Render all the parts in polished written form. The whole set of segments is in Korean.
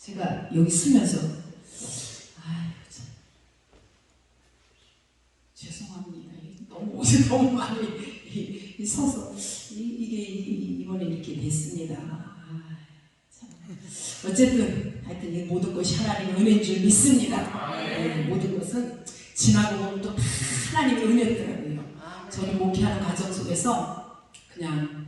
제가 여기 쓰면서 죄송합니다. 너무 많이 서서 이게 이번에 이렇게 됐습니다. 참. 어쨌든 하여튼 이 모든 것이 하나님의 은혜인 줄 믿습니다. 모든 것은 지나고 보면 또 다 하나님의 은혜더라고요. 저는 목회하는 과정 속에서 그냥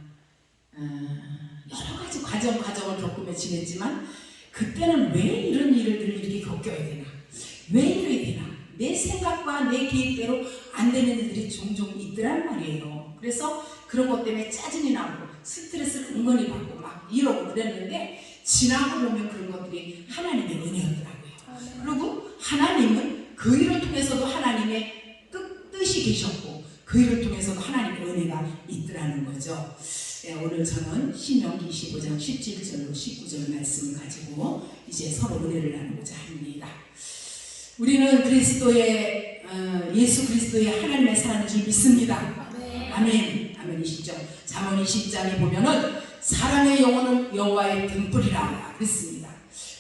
여러 가지 과정을 겪으며 지냈지만 그때는 왜 이런 일들을 이렇게 겪어야 되나? 왜 이래야 되나? 내 생각과 내 계획대로 안 되는 일들이 종종 있더란 말이에요. 그래서 그런 것 때문에 짜증이 나고 스트레스를 은근히 받고 막 이러고 그랬는데 지나고 보면 그런 것들이 하나님의 은혜였더라고요. 그리고 하나님은 그 일을 통해서도 하나님의 뜻이 계셨고 그 일을 통해서도 하나님의 은혜가 있더라는 거죠. 오늘 저는 신명기 25장 17절로 19절 말씀을 가지고 이제 서로 은혜를 나누고자 합니다. 우리는 그리스도의 예수 그리스도의 하나님의 사랑인 줄 믿습니다. 아멘. 아멘이시죠. 잠언 20장에 보면은 사랑의 영혼은 여호와의 등불이라 그랬습니다.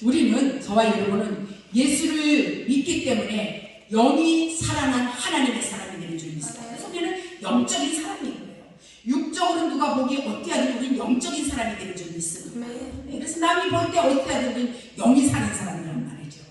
우리는 저와 여러분은 예수를 믿기 때문에 영이 사랑한 하나님의 사람이 되는 줄 믿습니다. 그래서 우리는 영적인 사람인 거예요. 육적으로 누가 보기에 어떻게 하든 우리는 영적인 사람이 되는 줄 믿습니다. 그래서 남이 볼 때 어떻게 하든 우리는 영이 사는 사람이란 말이죠.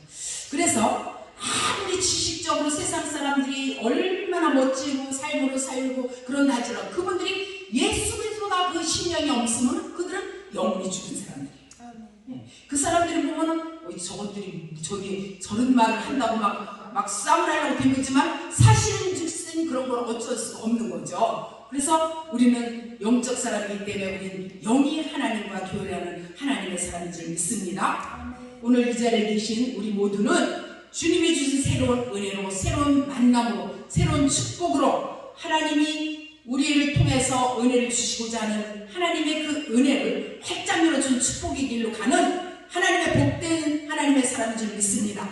그래서 아무리 지식적으로 세상 사람들이 얼마나 멋지고 삶으로 살고 그런다 할지라도 그분들이 예수 그리스도가 그 신령이 없으면 그들은 영혼이 죽은 사람들이에요. 그 사람들이 보면은 저것들이 저런 말을 한다고 막 싸움을 하려고 덤비지만 사실은 즉슨 그런 걸 어쩔 수가 없는 거죠. 그래서 우리는 영적 사람이기 때문에 우리는 영이 하나님과 교회하는 하나님의 사람인 줄 믿습니다. 오늘 이 자리에 계신 우리 모두는 주님이 주신 새로운 은혜로 새로운 만남으로 새로운 축복으로 하나님이 우리를 통해서 은혜를 주시고자 하는 하나님의 그 은혜를 활짝 열어준 축복의 길로 가는 하나님의 복된 하나님의 사람인 줄 믿습니다.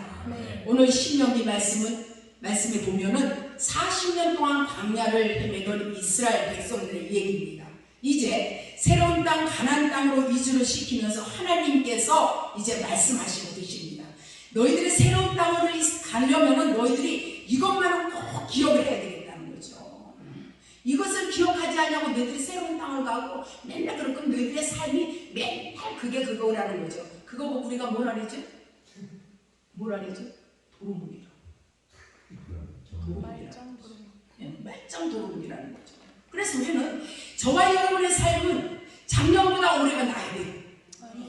오늘 신명기 말씀에 보면은 40년 동안 광야를 헤매던 이스라엘 백성들의 얘기입니다. 이제 새로운 땅 가나안 땅으로 이주를 시키면서 하나님께서 이제 말씀하시고 계십니다. 너희들이 새로운 땅으로 가려면은 너희들이 이것만은 꼭 기억을 해야 되겠다는 거죠. 이것을 기억하지 않냐고 너희들이 새로운 땅을 가고 맨날 그럴 거면 너희들의 삶이 맨날 그게 그거라는 거죠. 그거 보고 우리가 뭐라 그러죠? 도루묵이라. 말짱도루묵이라는 거죠. 그래서 우리는 저와 여러분의 삶은 작년보다 올해가 나야 돼요.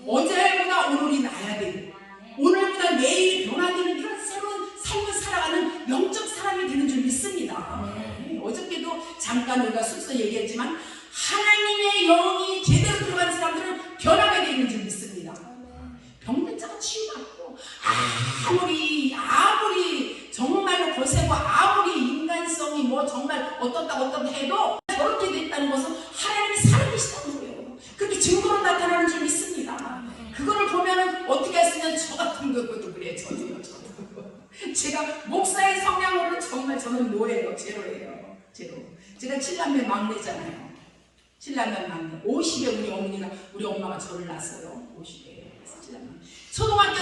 어제보다 오늘이 나야 돼요. 오늘보다 내일이 변화되는 그런 새로운 삶을 살아가는 영적 사람이 되는 줄 믿습니다. 어저께도 잠깐 우리가 숙소 얘기했지만 하나님의 영이 제대로 들어간 사람들은 변화가 되는 줄 믿습니다. 병든 자가 치유받고 아무리 정말로 거세고 아무리 인간성이 뭐 정말 어떻다 해도 저렇게 됐다는 것은 하나님이 살아계시다는 거예요. 그렇게 증거로 나타나는 줄 믿습니다. 그거를 보면은 어떻게 했으면 저 같은 것도 그래요. 저도요. 제가 목사의 성향으로는 정말 저는 노예예요. 제로예요. 제가 7남매 막내잖아요. 7남매 막내. 50에 우리 엄마가 저를 낳았어요. 50에. 초등학교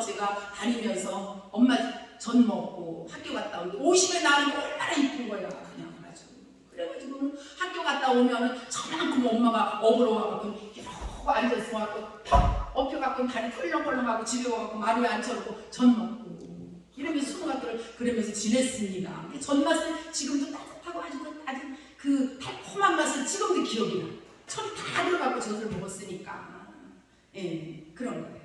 제가 다니면서 엄마 전 먹고 학교 갔다 오는데 50에 나는 얼마나 이쁜 거야. 그냥 가지고. 그래가지고 학교 갔다 오면은 저만큼 엄마가 업으로 와갖고 이러고 앉아서 와갖고 탁 엎혀갖고 다리 펄렁펄렁하고 집에 와갖고 마루에 앉혀놓고 전 먹고 이러면서 초등학교를 그러면서 지냈습니다. 근데 전 맛은 지금도 따뜻하고 아주 그 달콤한 맛은 지금도 기억이 나. 철이 다 들어가고 젖을 먹었으니까. 그런 거예요.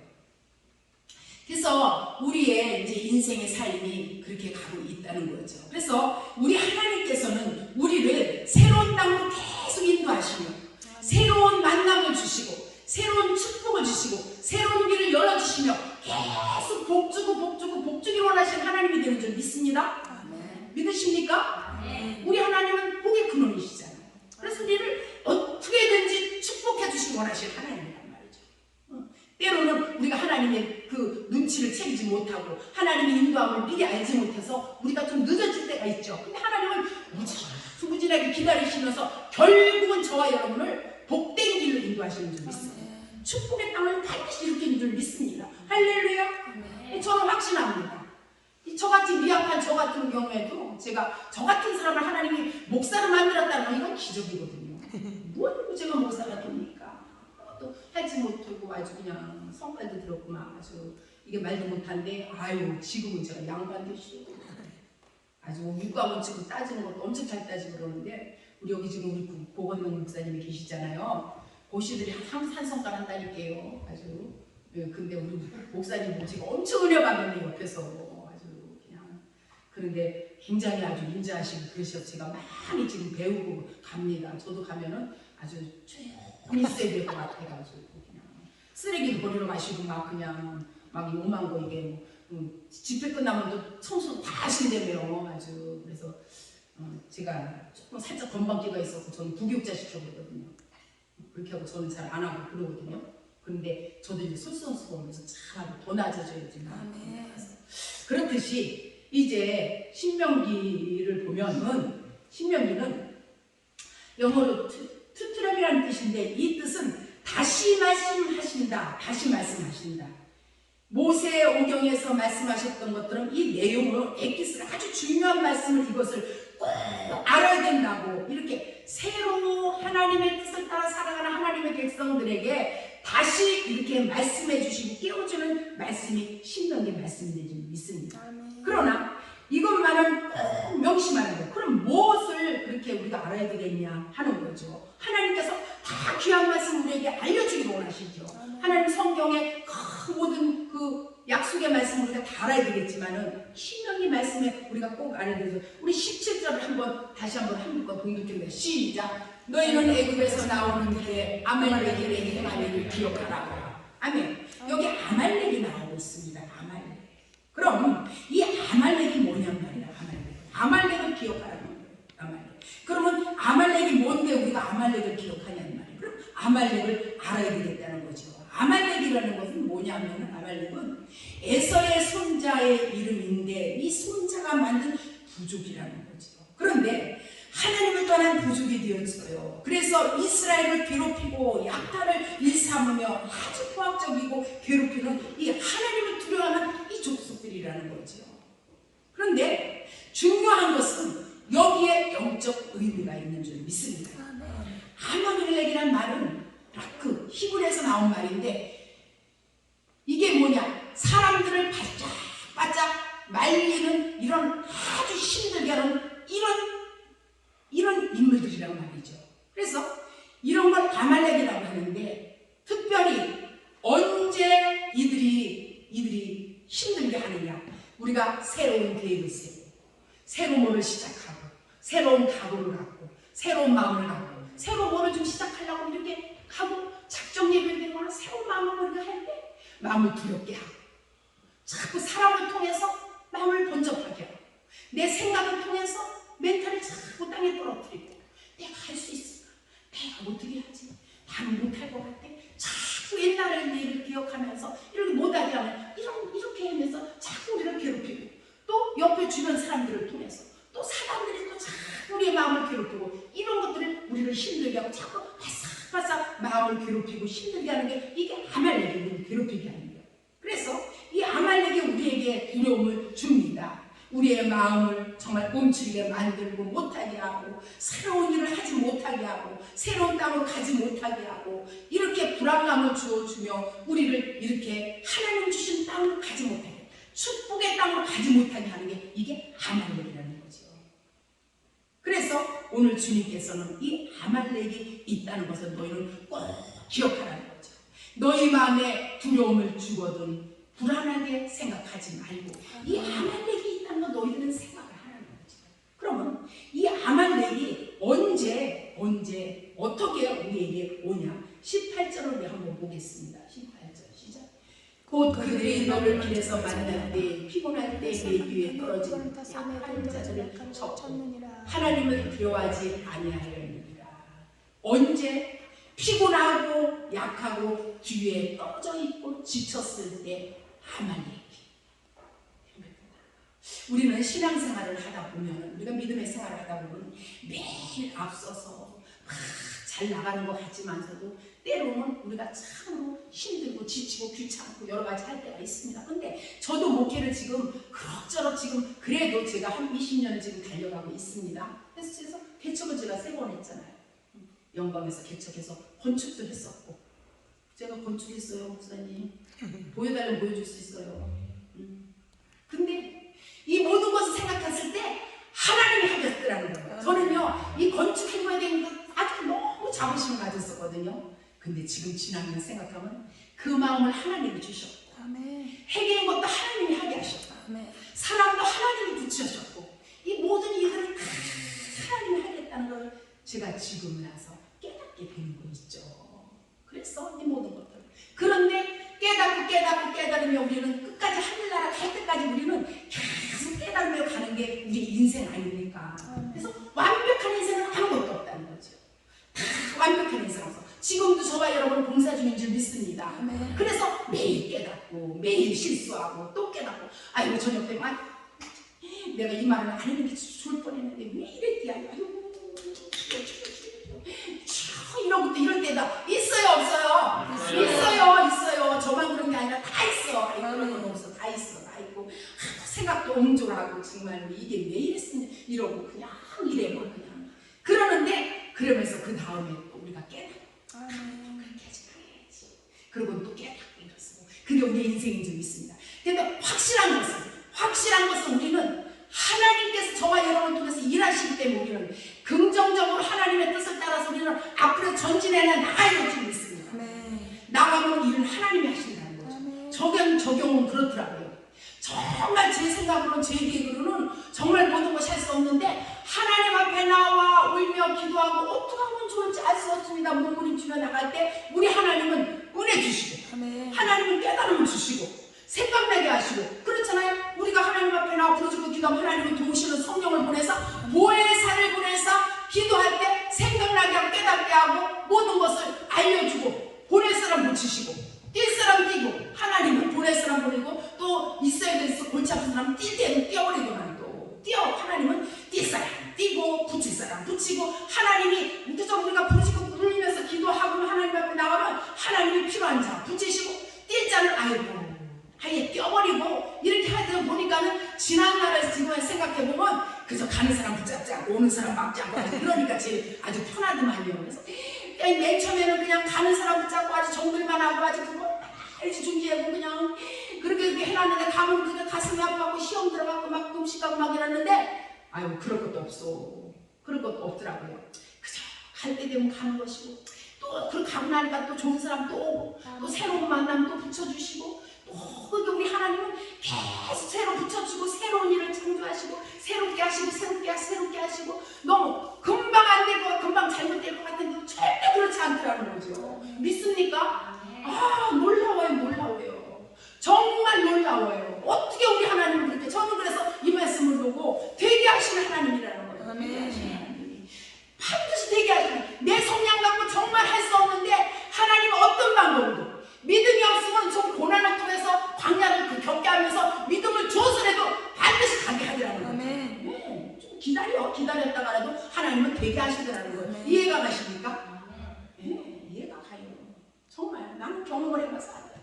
그래서 우리의 이제 인생의 삶이 그렇게 가고 있다는 거죠. 그래서 우리 하나님께서는 우리를 새로운 땅으로 계속 인도하시며 새로운 만남을 주시고 새로운 축복을 주시고 새로운 길을 열어주시며 계속 복주기 원하시는 하나님이 되는 줄 믿습니다. 믿으십니까? 우리 하나님은 복의 근원이시잖아요. 그래서 우리를 어떻게든지 축복해 주시기 원하시는 하나님이란 말이죠. 때로는 우리가 하나님의 그 눈치를 채우지 못하고 하나님의 인도함을 미리 알지 못해서 우리가 좀 늦어질 때가 있죠. 근데 하나님은 무진하게 기다리시면서 결국은 저와 여러분을 복된 길로 인도하시는 줄 믿습니다. 축복의 땅을 반드시 일으키는 줄 믿습니다. 할렐루야. 확신합니다. 저 같은 미약한 저 같은 경우에도 제가 저 같은 사람을 하나님이 목사로 만들었다는 건 이건 기적이거든요. 뭘 제가 목사가 됩니까? 또 할지 못하고 아주 그냥 성깔도 들었구만. 아주 이게 말도 못한데 아유 지금은 제가 양반 되시고 아주 육가문 치고 따지는 것도 엄청 잘 따지고 그러는데 우리 여기 지금 우리 고건명 목사님이 계시잖아요. 고시들이 한 성깔 한다니까요. 아주 근데 우리 목사님 보시고 엄청 은혜 받는데 옆에서 아주 그냥 그런데 굉장히 아주 인자하시고 그러셔서 제가 많이 지금 배우고 갑니다. 저도 가면은 아주 조용히 있어야 될 것 같아가지고 그냥 쓰레기도 버리러 가시고 막 그냥 막 오만 거 이게 집회 끝나면 또 청소 다 하신다며요. 아주 그래서 제가 조금 살짝 건방지가 있어서 저는 부교육자 시켜보거든요. 그렇게 하고 저는 잘 안 하고 그러거든요. 그런데 저도 이제 솔선수범해서 잘하고 더 낮아져야지만 그렇듯이 이제 신명기를 보면은 신명기는 영어로 투트럼이라는 뜻인데 이 뜻은 다시 말씀하신다. 다시 말씀하신다. 모세 오경에서 말씀하셨던 것들은 이 내용으로 엑기스가 아주 중요한 말씀을 이것을 꼭 알아야 된다고 이렇게 새로 하나님의 뜻을 따라 살아가는 하나님의 백성들에게 다시 이렇게 말씀해 주시고 깨워주는 말씀이 신명기 말씀인 줄 믿습니다. 그러나 이것만은 꼭 명심하는 거예요. 그럼 무엇을 그렇게 우리가 알아야 되겠냐 하는 거죠. 하나님께서 다 귀한 말씀 우리에게 알려주기를 원하시죠. 하나님 성경의 그 모든 그 약속의 말씀을 우리가 다 알아야 되겠지만은 신명기 말씀에 우리가 꼭 알아야 되죠. 우리 17절을 다시 한번 한국과 봉독합니다. 시작. 너희는 애굽에서 나오는 길에 아말렉에게 말을 기억하라. 아멘. 여기 아말렉이 나오고 있습니다. 아말렉. 그럼 이 아말렉이 뭐냔 말이야. 아말렉을 기억하라는 거예요. 아말렉. 그러면 아말렉이 뭔데 우리가 아말렉을 기억하냐는 말이에요. 그럼 아말렉을 알아야 되겠다는 거죠. 아말렉이라는 것은 뭐냐면 아말렉은 에서의 손자의 이름인데 이 손자가 만든 부족이라는 거죠. 그런데 하나님을 떠난 부족이 되었어요. 그래서 이스라엘을 괴롭히고 약탈을 일삼으며 아주 포악적이고 괴롭히는 이 하나님을 두려워하는 이 족속들이라는 거죠. 그런데 중요한 것은 여기에 영적 의미가 있는 줄 믿습니다. 아말렉이라는 말은 라크, 히브리에서 나온 말인데 이게 뭐냐? 사람들을 바짝바짝 말리는 이런 아주 힘들게 하는 이런 인물들이라고 말이죠. 그래서 이런 걸 아말렉이라고 하는데 특별히 언제 이들이 힘들게 하느냐? 우리가 새로운 계획을 세우고 새로운 뭐를 시작하고 새로운 각오를 갖고 새로운 마음을 갖고 새로운 뭐를 좀 시작하려고 이렇게 하고 작정 예배를 되거나 새로운 마음을 우리가 할 때 마음을 두렵게 하고 자꾸 사람을 통해서 마음을 번쩍하게 하고 내 생각을 통해서 멘탈을 자꾸 땅에 떨어뜨리고 내가 할 수 있을까? 내가 어떻게 하지? 나는 못할 것 같아? 자꾸 옛날의 일을 기억하면서 이렇게 못하게 하면 이렇게 하면서 자꾸 우리를 괴롭히고 또 옆에 주변 사람들을 통해서 또 사람들이 또 자꾸 우리의 마음을 괴롭히고 이런 것들을 우리를 힘들게 하고 자꾸 바싹바싹 마음을 괴롭히고 힘들게 하는 게 이게 아말렉이 우리를 괴롭히게 하는 거예요. 그래서 이 아말렉이 우리에게 두려움을 줍니다. 우리의 마음을 정말 움츠리게 만들고 못하게 하고 새로운 일을 하지 못하게 하고 새로운 땅으로 가지 못하게 하고 이렇게 불안감을 주어주며 우리를 이렇게 하나님 주신 땅으로 가지 못하게 축복의 땅으로 가지 못하게 하는 게 이게 아말렉이라는 거죠. 그래서 오늘 주님께서는 이 아말렉이 있다는 것을 너희는 꼭 기억하라는 거죠. 너희 마음에 두려움을 주거든 불안하게 생각하지 말고 이 아말렉이 있다는 거 너희들은 생각을 하라는 거죠. 그러면 이 아말렉이 언제 어떻게 우리에게 오냐? 18절을 우리 한번 보겠습니다. 18절 시작. 곧 그들이 너를 길에서 만날 때 피곤할 때 내 뒤에 떨어진 약한 자들을 쳤고 하나님을 두려워하지 아니하려니라. 언제? 피곤하고 약하고 뒤에 떨어져 있고 지쳤을 때 아말렉. 우리는 신앙생활을 하다 보면 우리가 믿음의 생활을 하다 보면 매일 앞서서 막 잘 나가는 것 같지만서도 때로는 우리가 참으로 힘들고 지치고 귀찮고 여러 가지 할 때가 있습니다. 근데 저도 목회를 지금 그럭저럭 지금 그래도 제가 한 20년을 지금 달려가고 있습니다. 그래서 개척을 제가 3번 했잖아요. 영광에서 개척해서 건축도 했었고, 제가 건축했어요. 목사님 보여달라면 보여줄 수 있어요. 근데 이 모든 것을 생각했을 때 하나님이 하셨더라는 거예요. 저는요 이 건축해봐야 되는 거 아주 너무 자부심을 가졌었거든요. 근데 지금 지나면 생각하면 그 마음을 하나님이 주셨고, 해결인 것도 하나님이 하게 하셨고, 사랑도 하나님이 붙여주셨고, 이 모든 일들을 다 하나님이 하겠다는 걸 제가 지금 나서 깨닫게 되는 거 있죠. 그래서 이 모든 것들. 그런데 깨달으며 우리는 끝까지 하늘나라 갈 때까지 우리는 계속 깨달으며 가는 게 우리 인생 아닙니까? 그래서 완벽한 인생은 아무것도 없다는 거죠. 완벽한 인생에서 지금도 저와 여러분 봉사 중인 줄 믿습니다. 그래서 매일 깨닫고 매일 실수하고 또 깨닫고, 아이고 저녁 때 내가 이 말을 안 했는 게 좋을 뻔했는데 왜 이랬지? 아이고 이러고 또 이럴 때다 있어요 없어요? 있어요. 저만 그런 게 아니라 다 있어. 그런 건 없어. 다 있어. 다 있고 생각도 옹졸하고 정말 이게 왜 이랬으면 이러고 그냥 이래 뭐 그냥 그러는데, 그러면서 그 다음에 또 우리가 깨닫고 그렇게 하지 말아야지. 그리고 또 깨닫고 이렇습니다. 그게 우리 인생인 줄 믿습니다. 그런데 확실한 것은 우리는 하나님께서 저와 여러분을 통해서 일하시기 때문에 우리는 긍정적으로 하나님의 뜻을 따라서 우리는 앞으로 전진해 나가야 줄 믿습니다. 나가면 일은 하나님이 하신다는 거죠. 적용은 그렇더라고요. 정말 제 생각으로는 제 계획으로는 정말 모든 것이 할 수 없는데 하나님 앞에 나와 울며 기도하고 어떻게 하면 좋을지 알 수 없습니다. 몸부림치며 나갈 때 우리 하나님은 은혜 주시고, 하나님은 깨달음을 주시고, 생각나게 하시고, 그렇잖아요. 우리가 하나님 앞에 나와 부르짖고 기도하면 하나님은 도우시는 성령을 보내서 보혜사를 보내서 기도할 때 생각나게 하고 깨닫게 하고 모든 것을 알려주고, 보낼 사람 붙이시고 뛸 사람 뛰고, 하나님은 보낼 사람 보내고 또 있어야 돼서 골치 아픈 사람 뛸 때는 뛰어버리고만 또 하나님은 뛸 사람 뛰고 붙일 사람 붙이고, 하나님이 그저 우리가 부르짖고 울리면서 기도하고 하나님 앞에 나가면 하나님이 필요한 자 붙이시고, 뛸 자는 아예 뛰어버리고 이렇게 하다 보니까는 지난 날에서 지금 생각해보면 그저 가는 사람 붙잡지 않고 오는 사람 막지 않고 그러니까 제일 아주 편하더만요. 그래서 맨 처음에는 그냥 가는 사람 붙잡고 아주 정들만 하고 아주 그거 알지 준비하고 그냥 그렇게 해놨는데 가면 그냥 가슴이 아파갖고 시험 들어가고 막 음식하고 막 이랬는데 아유 그럴 것도 없어. 그럴 것도 없더라고요. 그저 갈 때 되면 가는 것이고, 또 그렇게 가고 나니까 또 좋은 사람 또 오고 또 새로운 만남 또 붙여주시고, 또 우리 하나님은 계속 새로 붙여주고 새로운 일을 창조하시고 새롭게 하시고 너무 금방 안 되고 금방 잘못될 것 같은데 절대 그렇지 않더라는 거죠. 믿습니까? 놀라워요. 정말 놀라워요. 어떻게 우리 하나님은 그렇게, 저는 그래서 이 말씀을 보고 되게 하시는 하나님이라는 거예요. 되게 하시는 하나님이 반드시 되게 하시는, 내 성량 갖고 정말 할 수 없는데 하나님은 어떤 방법으로 믿음이 없으면 좀 고난을 통해서 광야를 겪게 하면서 믿음을 줘서라도 반드시 가게 하더라는 거예요. 네, 좀 기다렸다가라도 하나님은 되게 하시더라는 거예요. 이해가 가십니까? 네, 이해가 가요. 정말 나는 경험을 해봐서 알아요.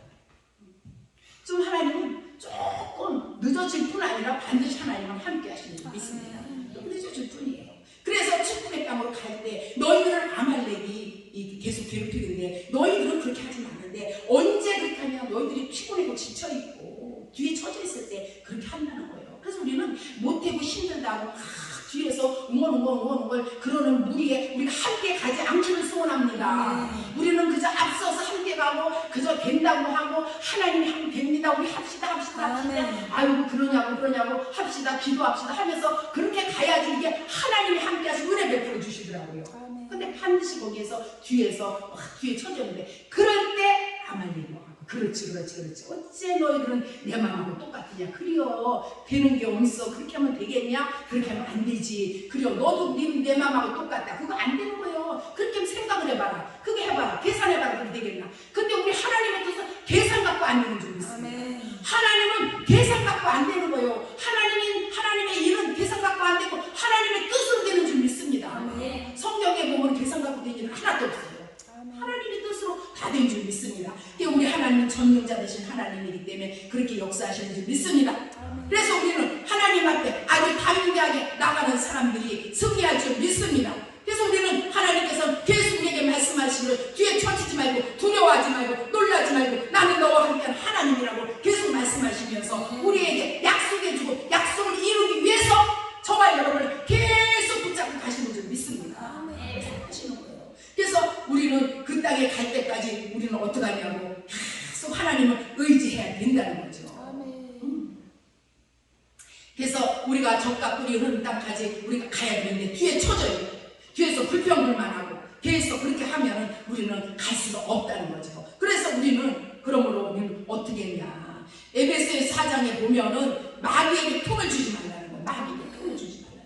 좀 하나님은 조금 늦어질 뿐 아니라 반드시 하나님은 함께 하시는 줄 믿습니다. 좀 늦어질 뿐이에요. 그래서 축복의 땅으로 갈 때 너희들은 아말렉이 계속 괴롭히는데 너희들은 그렇게 하지 않는데, 언제 그렇게 하냐, 너희들이 피곤하고 지쳐있고 뒤에 처져 있을 때 그렇게 한다는 거예요. 그래서 우리는 못하고 힘들다고 뒤에서 웅얼 그러는 무리에 우리가 함께 가지 않기를 소원합니다. 우리는 그저 앞서서 함께 가고 그저 된다고 하고 하나님이 하면 됩니다. 우리 합시다. 아이고 그러냐고 합시다. 기도합시다 하면서 그렇게 가야지 이게 하나님이 함께 하시고 은혜 베풀어 주시더라고요. 근데 반드시 거기에서 뒤에서 뒤에 쳐졌는데, 그럴 때 아말렉이 와가지고 그렇지 어째 너희들은 내 마음하고 똑같으냐, 그래요 되는 게 어딨어, 그렇게 하면 되겠냐, 그렇게 하면 안 되지, 그래요 너도 내 마음하고 똑같다, 그거 안 되는 거예요. 그렇게 하면 생각을 해봐라, 그거 해봐라, 계산해봐라, 그렇게 되겠나. 근데 우리 하나님의 뜻은 계산 갖고 안 되는 줄 믿습니다. 하나님은 계산 갖고 안 되는 거예요. 하나님의 일은 계산 갖고 안 되고 하나님의 뜻으로 되는 줄 믿습니다. 성경에 보면 계산 갖고 되는 일은 하나도 없어요. 하나님의 뜻으로 전능하신 하나님이기 때문에 그렇게 역사하시는 줄 믿습니다. 그래서 우리는 하나님 앞에 아주 담대하게 나가는 사람들이 승리할 줄 믿습니다. 그래서 우리는 하나님께서 계속 우리에게 말씀하시기를 뒤에 처치지 말고 두려워하지 말고 놀라지 말고 나는 너와 함께한 하나님이라고 계속 말씀하시면서 우리에게 약속해주고 약속을 이루기 위해서 저와 여러분을 계속 붙잡고 가시는 줄 믿습니다. 하시는 거예요. 그래서 우리는 그 땅에 갈 때까지 우리는 어떻게 하냐고 계속 하나님을 의지해야 된다는 거죠. 그래서 우리가 적과 꿀이 흐르는 땅까지 우리가 가야 되는데 뒤에 쳐져요. 뒤에서 불평불만하고 계속 그렇게 하면 우리는 갈 수가 없다는 거죠. 그래서 그러므로 우리는 어떻게 했냐. 에베소의 4장에 보면은 마귀에게 틈을 주지 말라는 거예요. 마귀에게 틈을 주지 말라.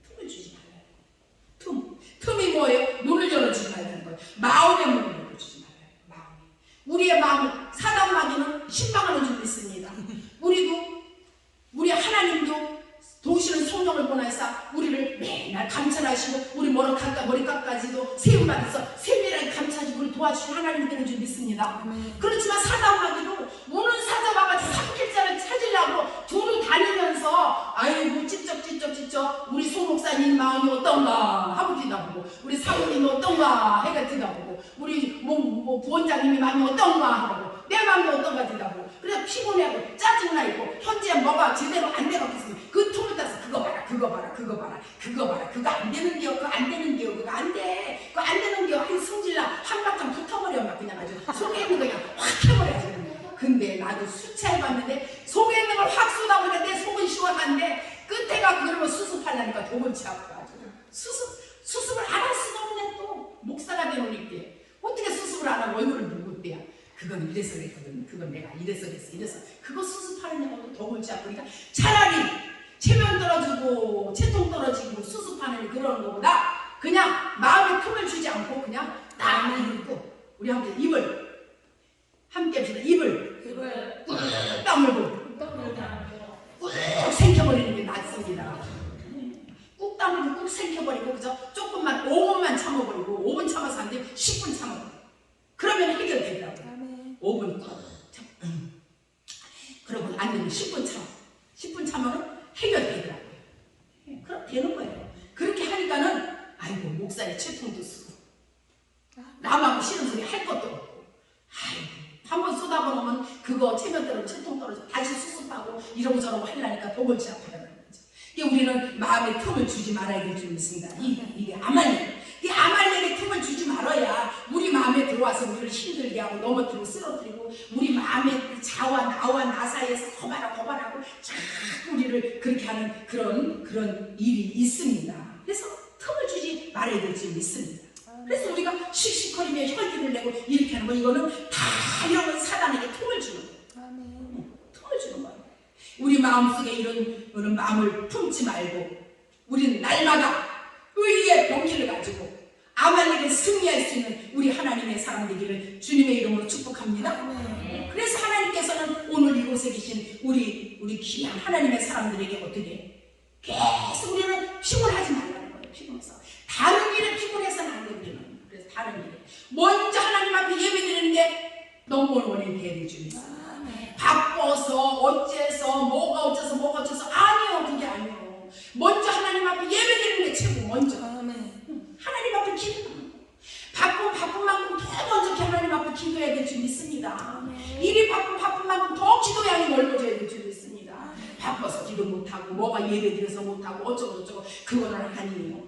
틈을 주지 말라. 틈이 뭐예요? 문을 열어주지 말라는 거예요. 마음의 문을 열어주지 말라는 거예요. 우리의 마음을 사단 마귀는 신방하는 줄 믿습니다. 우리 하나님도 도우시는 성령을 보내서 우리를 맨날 감찰하시고 우리 머리카락까지도 세움받아서 세밀하게 감찰하시고 우리 도와주시는 하나님이 되는 줄 믿습니다. 그렇지만 사단 마귀도 오는 사자 와가지고 삼킬자를 찾으려고 두루 다니면서 아이고 찝쩍 우리 송 목사님 마음이 어떤가 하고 뒤다보고 우리 사모님이 어떤가 해가 뒤다보고 우리 부원장님이 마음이 어떤가 하고 내 마음이 어떤가 뒤다보고 그래서 피곤해하고 짜증나고 현재 뭐가 제대로 안 되고 그 틈을 따서 그거 봐라 그거 안 되는 기억 그거 안 되는 기억 그거 안 돼 그거 안 되는 기억 한 승질나 한바탕 붙어버려 막 그냥 아주 속에 있는 거 그냥 확 해버려야지. 근데 나도 수치해봤는데 속에 있는 걸 확 쏟아보니까 내 속은 시원한데 끝에가 그러면 수습하려니까 도골치 아파. 수습을 안 할 수가 없네. 또 목사가 되노니까 어떻게 수습을 안 하고 얼굴을 누구 때야. 그건 이래서 그랬거든. 그건 내가 이래서 이래서 그거 수습하는 것도 더 골치 아프니까 차라리 체면 떨어지고 체통 떨어지고 수습하는 그런 거보다 그냥 마음에 틈을 주지 않고 그냥 딱 입고 우리 함께 입을 함께 합시다. 입을 꾹 다물고 꾹 생겨버리는 게 낫습니다. 꾹 다물고 꾹 생겨버리고 그죠? 조금만 5분만 참아버리고 5분 참아서 안 되면 10분 참아버리고 그러면 해결되더라고요. 5분 그러고 안 되면 10분 참아 10분 참으면 해결되더라고요. 그럼 되는 거예요. 그렇게 하니까는 아이고 목사의 채통도 쓰고 남하고 싫은 소리 할 것도 없고 아이고 한번 쏟아보면 그거 체면대로 채통 떨어져 다시 수습하고 이러고 저러고 하려니까 더 골치 아프다는 거죠. 우리는 마음에 틈을 주지 말아야 될 줄 믿습니다. 이게 아말렉. 이 아말렉에 틈을 주지 말아야 우리 마음에 들어와서 우리를 힘들게 하고 넘어뜨리고 쓰러뜨리고 우리 마음의 자와 나와 나 사이에서 거발하고 자꾸 우리를 그렇게 하는 그런 일이 있습니다. 그래서 틈을 주지 말아야 될 줄 믿습니다. 그래서 우리가 씩씩거리며 혈기를 내고 이렇게 하는 거 이거는 다 이런 사단에게 틈을 주는 거예요. 틈을 주는 거예요. 우리 마음속에 이런 마음을 품지 말고 우리는 날마다 의의 병기를 가지고 아말렉을 승리할 수 있는 우리 하나님의 사람 되기를 주님의 이름으로 축복합니다. 그래서 하나님께서는 오늘 이곳에 계신 우리 귀한 하나님의 사람들에게 어떻게 계속 우리는 피곤하지 말라는 거예요. 피곤해서 다른 일에 피곤해서는 안 돼요. 우리는 그래서 다른 일에 먼저 하나님 앞에 예배드리는 게 너무 원인이 돼야 되죠. 바빠서 어째서 뭐가 어째서 아니요. 그게 아니에요. 먼저 하나님 앞에 예배드리는 게 최고 먼저. 하나님 앞에 기도하는 거. 바쁜 만큼 더 먼저 하나님 앞에 기도해야 될 줄 믿습니다. 일이 바쁜 만큼 더 기도 양이 넓어져야 될 줄 믿습니다. 바빠서 기도 못하고 뭐가 예배드려서 못하고 어쩌고 그거는 아니에요.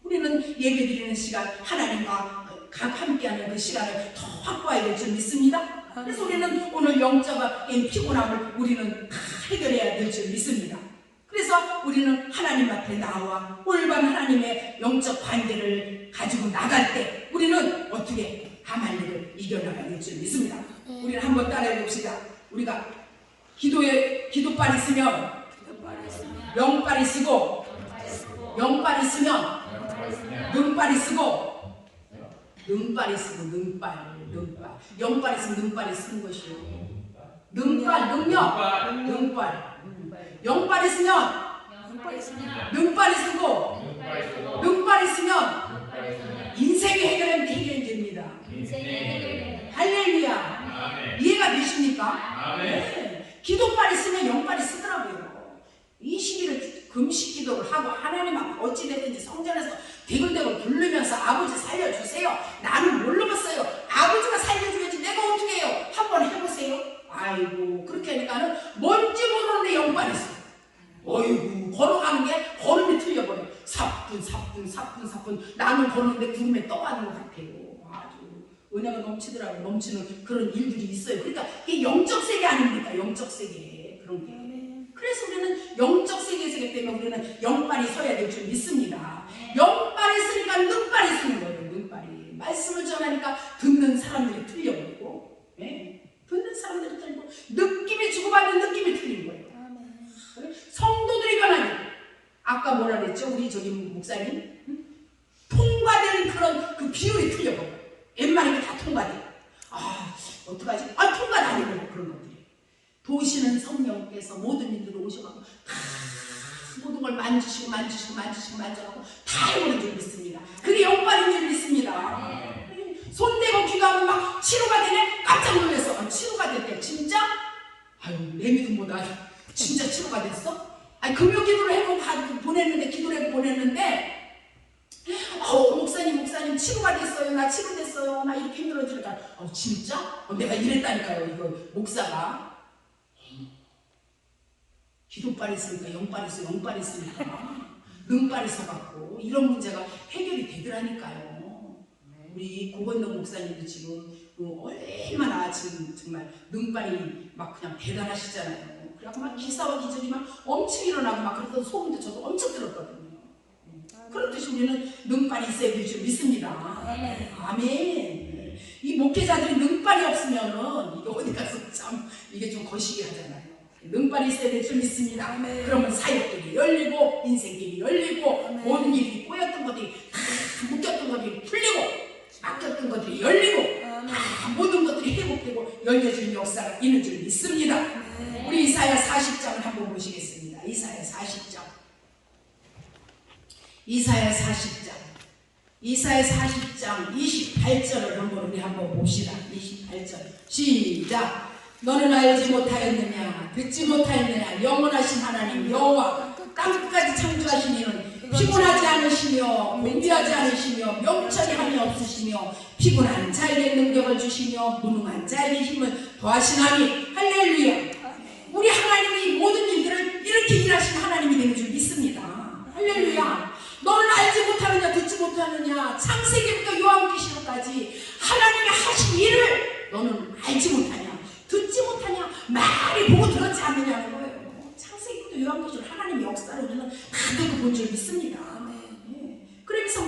우리는 예배드리는 시간 하나님과 함께하는 그 시간을 더 확보해야 될 줄 믿습니다. 그래서 우리는 오늘 영적인 피곤함을 우리는 다 해결해야 될 줄 믿습니다. 그래서 우리는 하나님 앞에 나와 올바른 하나님의 영적 관계를 가지고 나갈 때 우리는 어떻게 아말렉을 이겨나가야 될 줄 믿습니다. 우리는 한번 따라해 봅시다. 우리가 기도빨 있으면 영빨이 쓰고 영빨이 쓰면 능빨이 쓰고 능빨이 쓰고 능빨 영빨이 쓰면 능빨이 쓰는 것이요. 능빨 영빨 있으면 능빨이 쓰고 능빨이 있으면 인생이 해결이 됩니다. 할렐루야. 이해가 은혜가 되십니까? 네. 기도빨이 쓰면 영빨이 쓰더라고요. 20일을 금식 기도를 하고 하나님 앞에 어찌됐든지 성전에서 대굴대굴 부르면서 아버지 살려주세요. 나는 모르겠어요. 아버지가 살려주겠지 내가 어떻게 해요? 한번 해보세요. 아이고 그렇게 하니까는 뭔지 모르는데 영빨이 있어. 어이구 걸어가는 게 걸음이 틀려버려. 사뿐 나는 걸었는데 구름에 떠가는 것 같아요. 아주 은혜가 넘치더라고요. 넘치는 그런 일들이 있어요. 그러니까 이게 영적 세계 아닙니까? 영적 세계 그런 게. 그래서 우리는 영적 세계에 서기 때문에 우리는 영빨이 서야 될 줄 믿습니다. 영빨이 쓰니까 능빨이 쓰는 거예요. 능빨이. 말씀을 전하니까 듣는 사람들이 틀려버리고, 듣는 사람들이 틀리고, 느낌이 주고받는 느낌이 틀린 거예요. 성도들이 변하니, 아까 뭐라 그랬죠? 우리 저기 목사님? 통과되는 그런 그 비율이 틀려버려요. 웬만하면 다 통과돼요. 어떡하지? 통과도 아니고 그런 것들이. 도시는 성령께서 모든 일들을 오셔가지고 다 모든 걸 만지시고 만져가고 다 해보는 줄 믿습니다. 그게 영빨인 줄 믿습니다. 손대고 기도하면 막 치료가 되네? 깜짝 놀랐어. 치료가 됐대. 진짜? 내 믿음보다 진짜 치료가 됐어? 금요 기도를 해보고 보냈는데 기도를 해보고 보냈는데 목사님 치료가 됐어요. 나 치료됐어요. 나 이렇게 힘들어지니까 진짜? 내가 이랬다니까요. 이거 목사가 기도빨이 있으니까 영빨이 있어. 영빨이 있으니까 능빨이 있어갖고 이런 문제가 해결이 되더라니까요. 우리 고건동 목사님도 지금 얼마나 지금 정말 능빨이 막 그냥 대단하시잖아요. 그래갖고 막 기사와 기적이 막 엄청 일어나고 막 그랬던 소문도 저도 엄청 들었거든요. 그렇듯이 우리는 능빨이 있어야 될 줄 믿습니다. 아멘. 이 목회자들이 능빨이 없으면은 이게 어디 가서 참 이게 좀 거시기 하잖아요. 능빨이 있어야 될 줄 믿습니다. 아멘. 그러면 사역들이 열리고 인생길이 열리고 아멘. 모든 일이 꼬였던 것들이 다 묶였던 것들이 풀리고 막혔던 것들이 열리고 다 모든 것들이 회복되고 열려지는 역사가 있는 줄 믿습니다. 아멘. 우리 이사야 40장을 한번 보시겠습니다. 이사야 40장. 이사야 40장 28절을 한번 봅시다. 28절 시작. 너는 알지 못하였느냐 듣지 못하였느냐 영원하신 하나님 여호와 땅끝까지 창조하신 이는 피곤하지 않으시며 공비하지 않으시며 명철이 한이 없으시며 피곤한 자에게 능력을 주시며 무능한 자에게 힘을 더하시나니 할렐루야. 우리 하나님이 모든 일들을 이렇게 일하신 하나님이 되는 줄 믿습니다. 할렐루야. 너는 알지 못하느냐 듣지 못하느냐 창세기부터 요한계시록까지 하나님이 하신 일을 너는 알지 못하냐 듣지 못하냐 많이 보고 들었지 않느냐는 거예요. 창세기부터 요한계시록 하나님의 역사를 우리는 가득 본 줄 믿습니다. 그러면서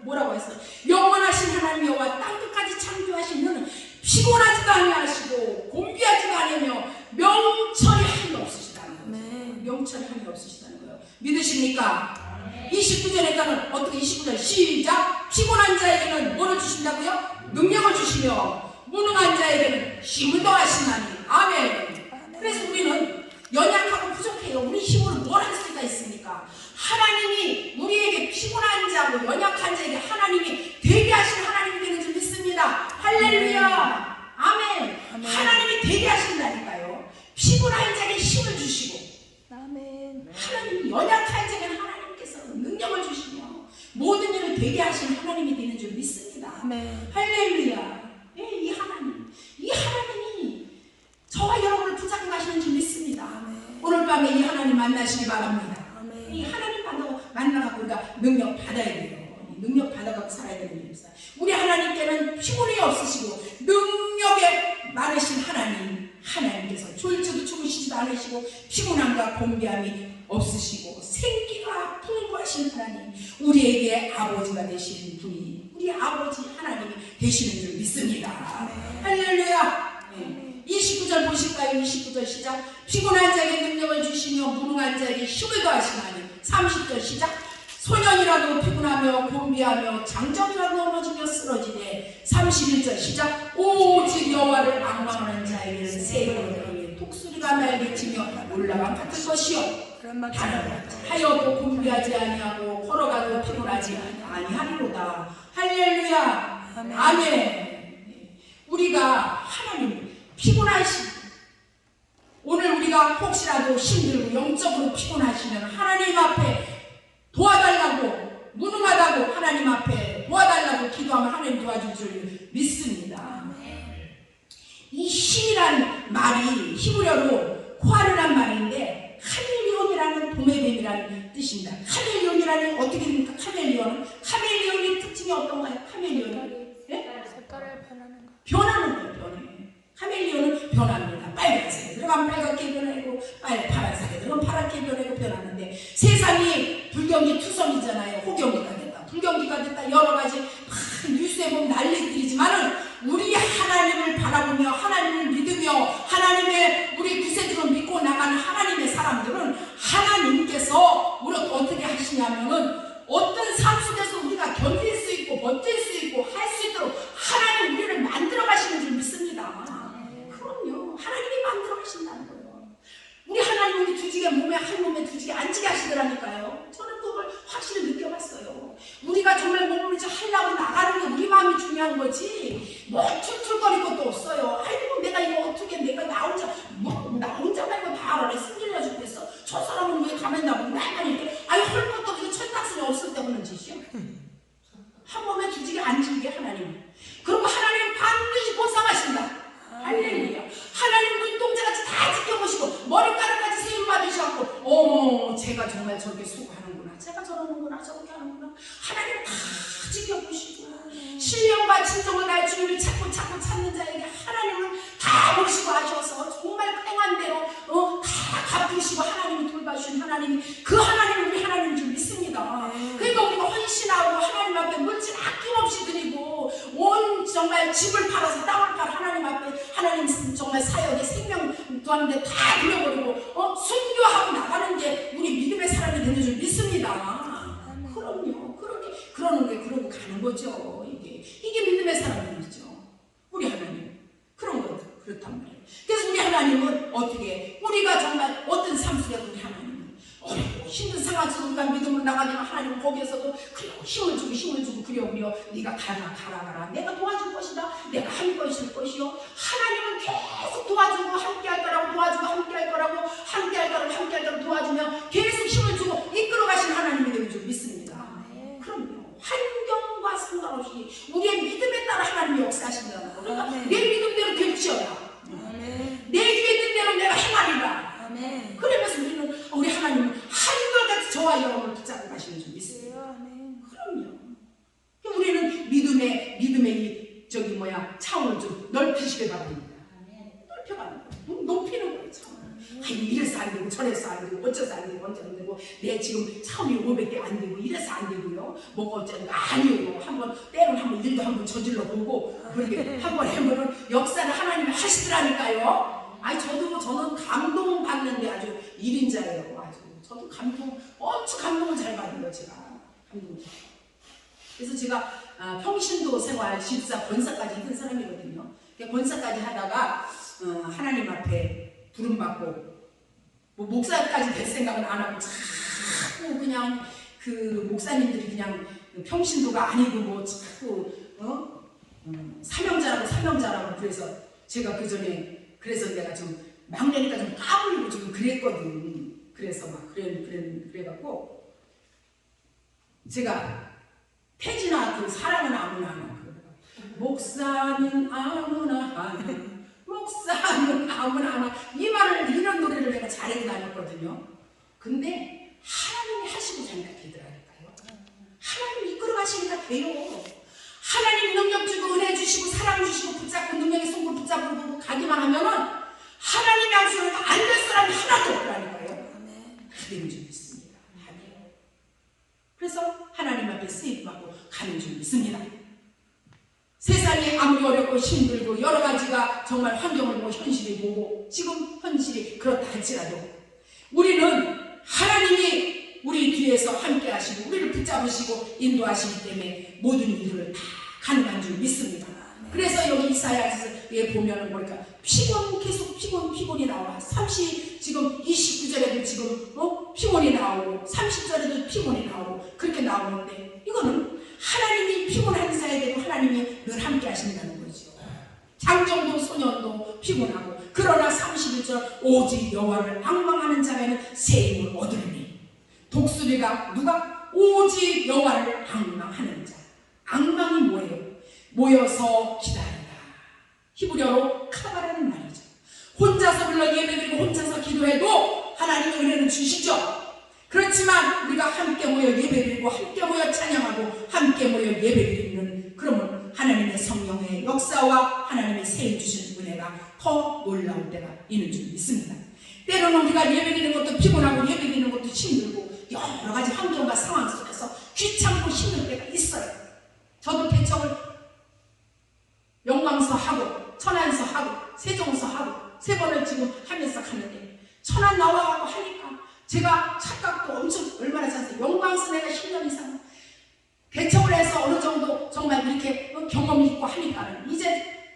뭐라고 했어요? 영원하신 하나님 여호와 땅끝까지 창조하신 이는 피곤하지도 아니하시고 곤비하지도 않으며 명철이 한이 없으시다는 거예요. 명철이 한이 없으시다는 거예요. 믿으십니까? 29절에는 어떻게 29절 시작. 피곤한 자에게는 뭐를 주신다고요? 능력을 주시며 무능한 자에게는 힘을 더하시나니. 아멘. 그래서 우리는 연약하고 부족해요. 우리 힘으로 뭘 할 수가 있습니까? 하나님이 우리에게 피곤한 자고 연약한 자에게 하나님이 되게 하신 하나님이 되는 줄 믿습니다. 할렐루야. 아멘. 하나님이 되게 하신다니까요. 피곤한 자에게 힘을 주시고 하나님이 연약한 자에게는 하나님께서 능력을 주시며 모든 일을 되게 하신 하나님이 되는 줄 믿습니다. 할렐루야. 이 하나님이 저와 여러분을 붙잡고 가시는 줄 믿습니다. 오늘 밤에 이 하나님 만나시기 바랍니다. 이 하나님 만나갖고 우리가 능력 받아야 돼요. 능력 받아갖고 살아야 되는 일입니다. 우리 하나님께는 피곤이 없으시고 능력에 많으신 하나님께서 졸지도 주무시지도 않으시고 피곤함과 곤비함이 없으시고 생기가 풍부하신 하나님, 우리에게 아버지가 되시는 분이 우리 아버지 하나님이 되시는 줄 믿습니다. 할렐루야. 29절 보실까요? 29절 시작. 피곤한 자에게 능력을 주시며 무능한 자에게 힘을 더하시나니. 30절 시작. 소년이라도 피곤하며 곤비하며 장정이라도 넘어지며 쓰러지네. 31절 시작. 오직 여호와를 앙망하는 자에게는 새로운 독수리가 날개치며 올라간 같은 것이요 하여도 곤비하지 아니하고 걸어가도 피곤하지 아니하리로다. 할렐루야. 아멘. 우리가 피곤하시고 오늘 우리가 혹시라도 힘들고 영적으로 피곤하시면 하나님 앞에 도와달라고 무능하다고 하나님 앞에 도와달라고 기도하면 하나님 도와줄 줄 믿습니다. 이 힘이란 말이 히브리어로 코아르란 말인데 카멜리온이라는 도매뱀이라는 뜻입니다. 카멜리온이라는 어떻게 됩니까? 카멜리온의 특징이 어떤가요? 카멜리온은 색깔을 변하는 거. 변하는 거예요. 카멜리온은 변합니다. 빨간색에 들어가면 빨갛게 변하고 파란색에 들어가면 파랗게 변하는데 세상이 불경기 투성이잖아요. 호경기가 됐다, 불경기가 됐다, 여러 가지 뉴스에 보면 난리들이지만은 우리 하나님을 바라보며 하나님을 믿으며 하나님의 우리 구세주를 믿고 나가는 하나님의 사람들은 하나님께서 우리 어떻게 하시냐면은 어떤 삶 속에서 우리가 견딜 수 있고 버틸 수 있고 할 수 있도록 하나님 우리를 만들어 가시는 줄 믿습니다. 그럼요. 하나님이 만들어 가신다는 거예요. 우리 하나님 우리 두지게 몸에 한 몸에 두지게 앉게 하시더라니까요. 저는 그걸 확실히 느껴봤어요. 우리가 정말 몸을 하려고 나가는 게 우리 마음이 중요한 거지 뭐 툴툴거릴 것도 없어요. 아이고 내가 이거 어떻게 내가 나 혼자 말고 다 알아. 승질나 죽겠어. 저 사람은 왜 가면 나고 맨날 이렇게 할 것도 없이 철딱선이 없을 때 하는 짓이요. 한 몸에 두지게 앉은 게 하나님. 그리고 하나님 반드시 보상하신다. 할렐루야. 하나님 눈동자같이 다 지켜보시고 머리카락까지 세임 받으셨고 어머 제가 정말 저렇게 수고하는구나, 제가 저러는구나, 저렇게 하는구나, 하나님 다 지켜보시고 신령과 진정을 날 주님을 찾고 찾는 자에게 하나님은 다 보시고 하셔서 정말 행한 대로 다 갚으시고 하나님이 돌봐주신 하나님이 그 하나님은 우리 하나님인 줄 믿습니다. 그러니까 우리가 헌신하고 하나님 앞에 물질 아낌없이 드리고 온 정말 집을 팔아서 땅을 팔아 하나님 앞에 하나님 정말 사역에 생명 두었는데 다 들여버리고 순교하고 나가는 게 우리 믿음의 사람이 되는 줄 믿습니다. 그럼요. 그러는 게 그러고 가는 거죠. 이게 믿음의 사람들이죠. 우리 하나님 그런 거 그렇단 말이에요. 그래서 우리 하나님은 어떻게 우리가 정말 어떤 삶 속에서 우리 하나님은 어렵고 힘든 상황 속에 우리가 믿음으로 나가지만 하나님은 거기에서도 그래 힘을 주고 그려 네가 가라 내가 도와줄 것이다, 내가 할 것일 것이요. 하나님은 계속 도와주고 함께할 거라고 도와주고 함께할 거라고 도와주며 계속 힘을 주고 이끌어 가신 하나님이 되는 줄 믿습니다. 그럼요. 환경과 상관없이 우리의 믿음에 따라 하나님이 역사하신다는 거. 그러니까 내 믿음대로 될지어다. 내 귀에 있는 대로 내가 행하리라. 그러면서 우리 하나님은 한결같이 저와 여러분을 붙잡고 가시는 줄 믿습니다. 그럼요. 우리는 믿음의 차원을 좀 넓히시길 바랍니다. 넓혀가는 거예요. 높이는 거예요. 차원을. 이래서 안 되고 저래서 안 되고 어째서 안 되고 언제 안 되고 내 지금 차원이 500개 안 되고 이래서 안 되고요. 뭐가 어쩌니까 아니에요. 때로는 한번 일도 한번 저질러 보고 그렇게 한번 해보면 역사를 하나님이 하시더라니까요. 저는 감동받는데 아주 1인자예요. 저도 엄청 감동을 잘 받는 거예요. 제가 그래서 제가 평신도 생활 집사 권사까지 했던 사람이거든요. 권사까지 하다가 하나님 앞에 부름받고 목사까지 될 생각은 안 하고 자꾸 그냥 그 목사님들이 그냥 평신도가 아니고 자꾸 사명자라고 그래서 제가 그 전에 그래서 내가 좀 막내니까 좀 까불고 좀 그랬거든. 그래서 막 그래갖고 제가 태진아 그 사랑은 아무나 하나 목사는 아무나 하나 목사는 아무나 하나 이런 노래를 내가 잘해고 다녔거든요. 근데 하나님이 하시고 자니까 되더라니까요. 하나님이 이끌어 가시니까 돼요. 하나님 능력 주고 은혜 주시고 사랑 주시고 붙잡고 능력의 손으로 붙잡고 가기만 하면은 하나님의 양손으로 안 될 사람이 하나도 없더라니까요. 다 되는 줄 믿습니다. 다 돼요. 그래서 하나님 앞에 쓰임받고 가는 줄 믿습니다. 세상이 아무리 어렵고 힘들고 여러 가지가 정말 환경을 보고 현실이 보고 지금 현실이 그렇다 할지라도 우리는 하나님이 우리 뒤에서 함께 하시고 우리를 붙잡으시고 인도하시기 때문에 모든 일을 다 가능한 줄 믿습니다. 그래서 여기 이사야서에 보면은 뭐랄까 계속 피곤이 나와. 지금 29절에도 지금 피곤이 나오고 30절에도 피곤이 나오고 그렇게 나오는데 이거는 하나님이 피곤한 자에게도 하나님이 늘 함께 하신다는 거죠. 장정도 소년도 피곤하고 그러나 31절 오직 여호와를 앙망하는 자에는 새 힘을 얻으리니 독수리가 누가? 오직 여호와를 앙망하는 자. 앙망이 뭐예요? 모여서 기다리다. 히브리어로 카바라는 말이죠. 혼자서 물론 예배드리고 혼자서 기도해도 하나님의 은혜는 주시죠. 그렇지만 우리가 함께 모여 예배드리고 함께 모여 찬양하고 함께 모여 예배드리는 그러면 하나님의 성령의 역사와 하나님의 새 주신 은혜가 더 놀라울 때가 있는 줄 믿습니다. 때로는 우리가 예배드리는 것도 피곤하고 예배드리는 것도 힘들고 여러 가지 환경과 상황 속에서 귀찮고 힘들 때가 있어요. 저도 개척을 영광서 하고 천안서 하고 세종서 하고 3번을 지금 하면서 가는데 천안 나와가고 하니까 제가 착각도 엄청 얼마나 잘했어요. 영광서 내가 10년 이상 개척을 해서 어느 정도 정말 이렇게 경험이 있고 하니까는 이제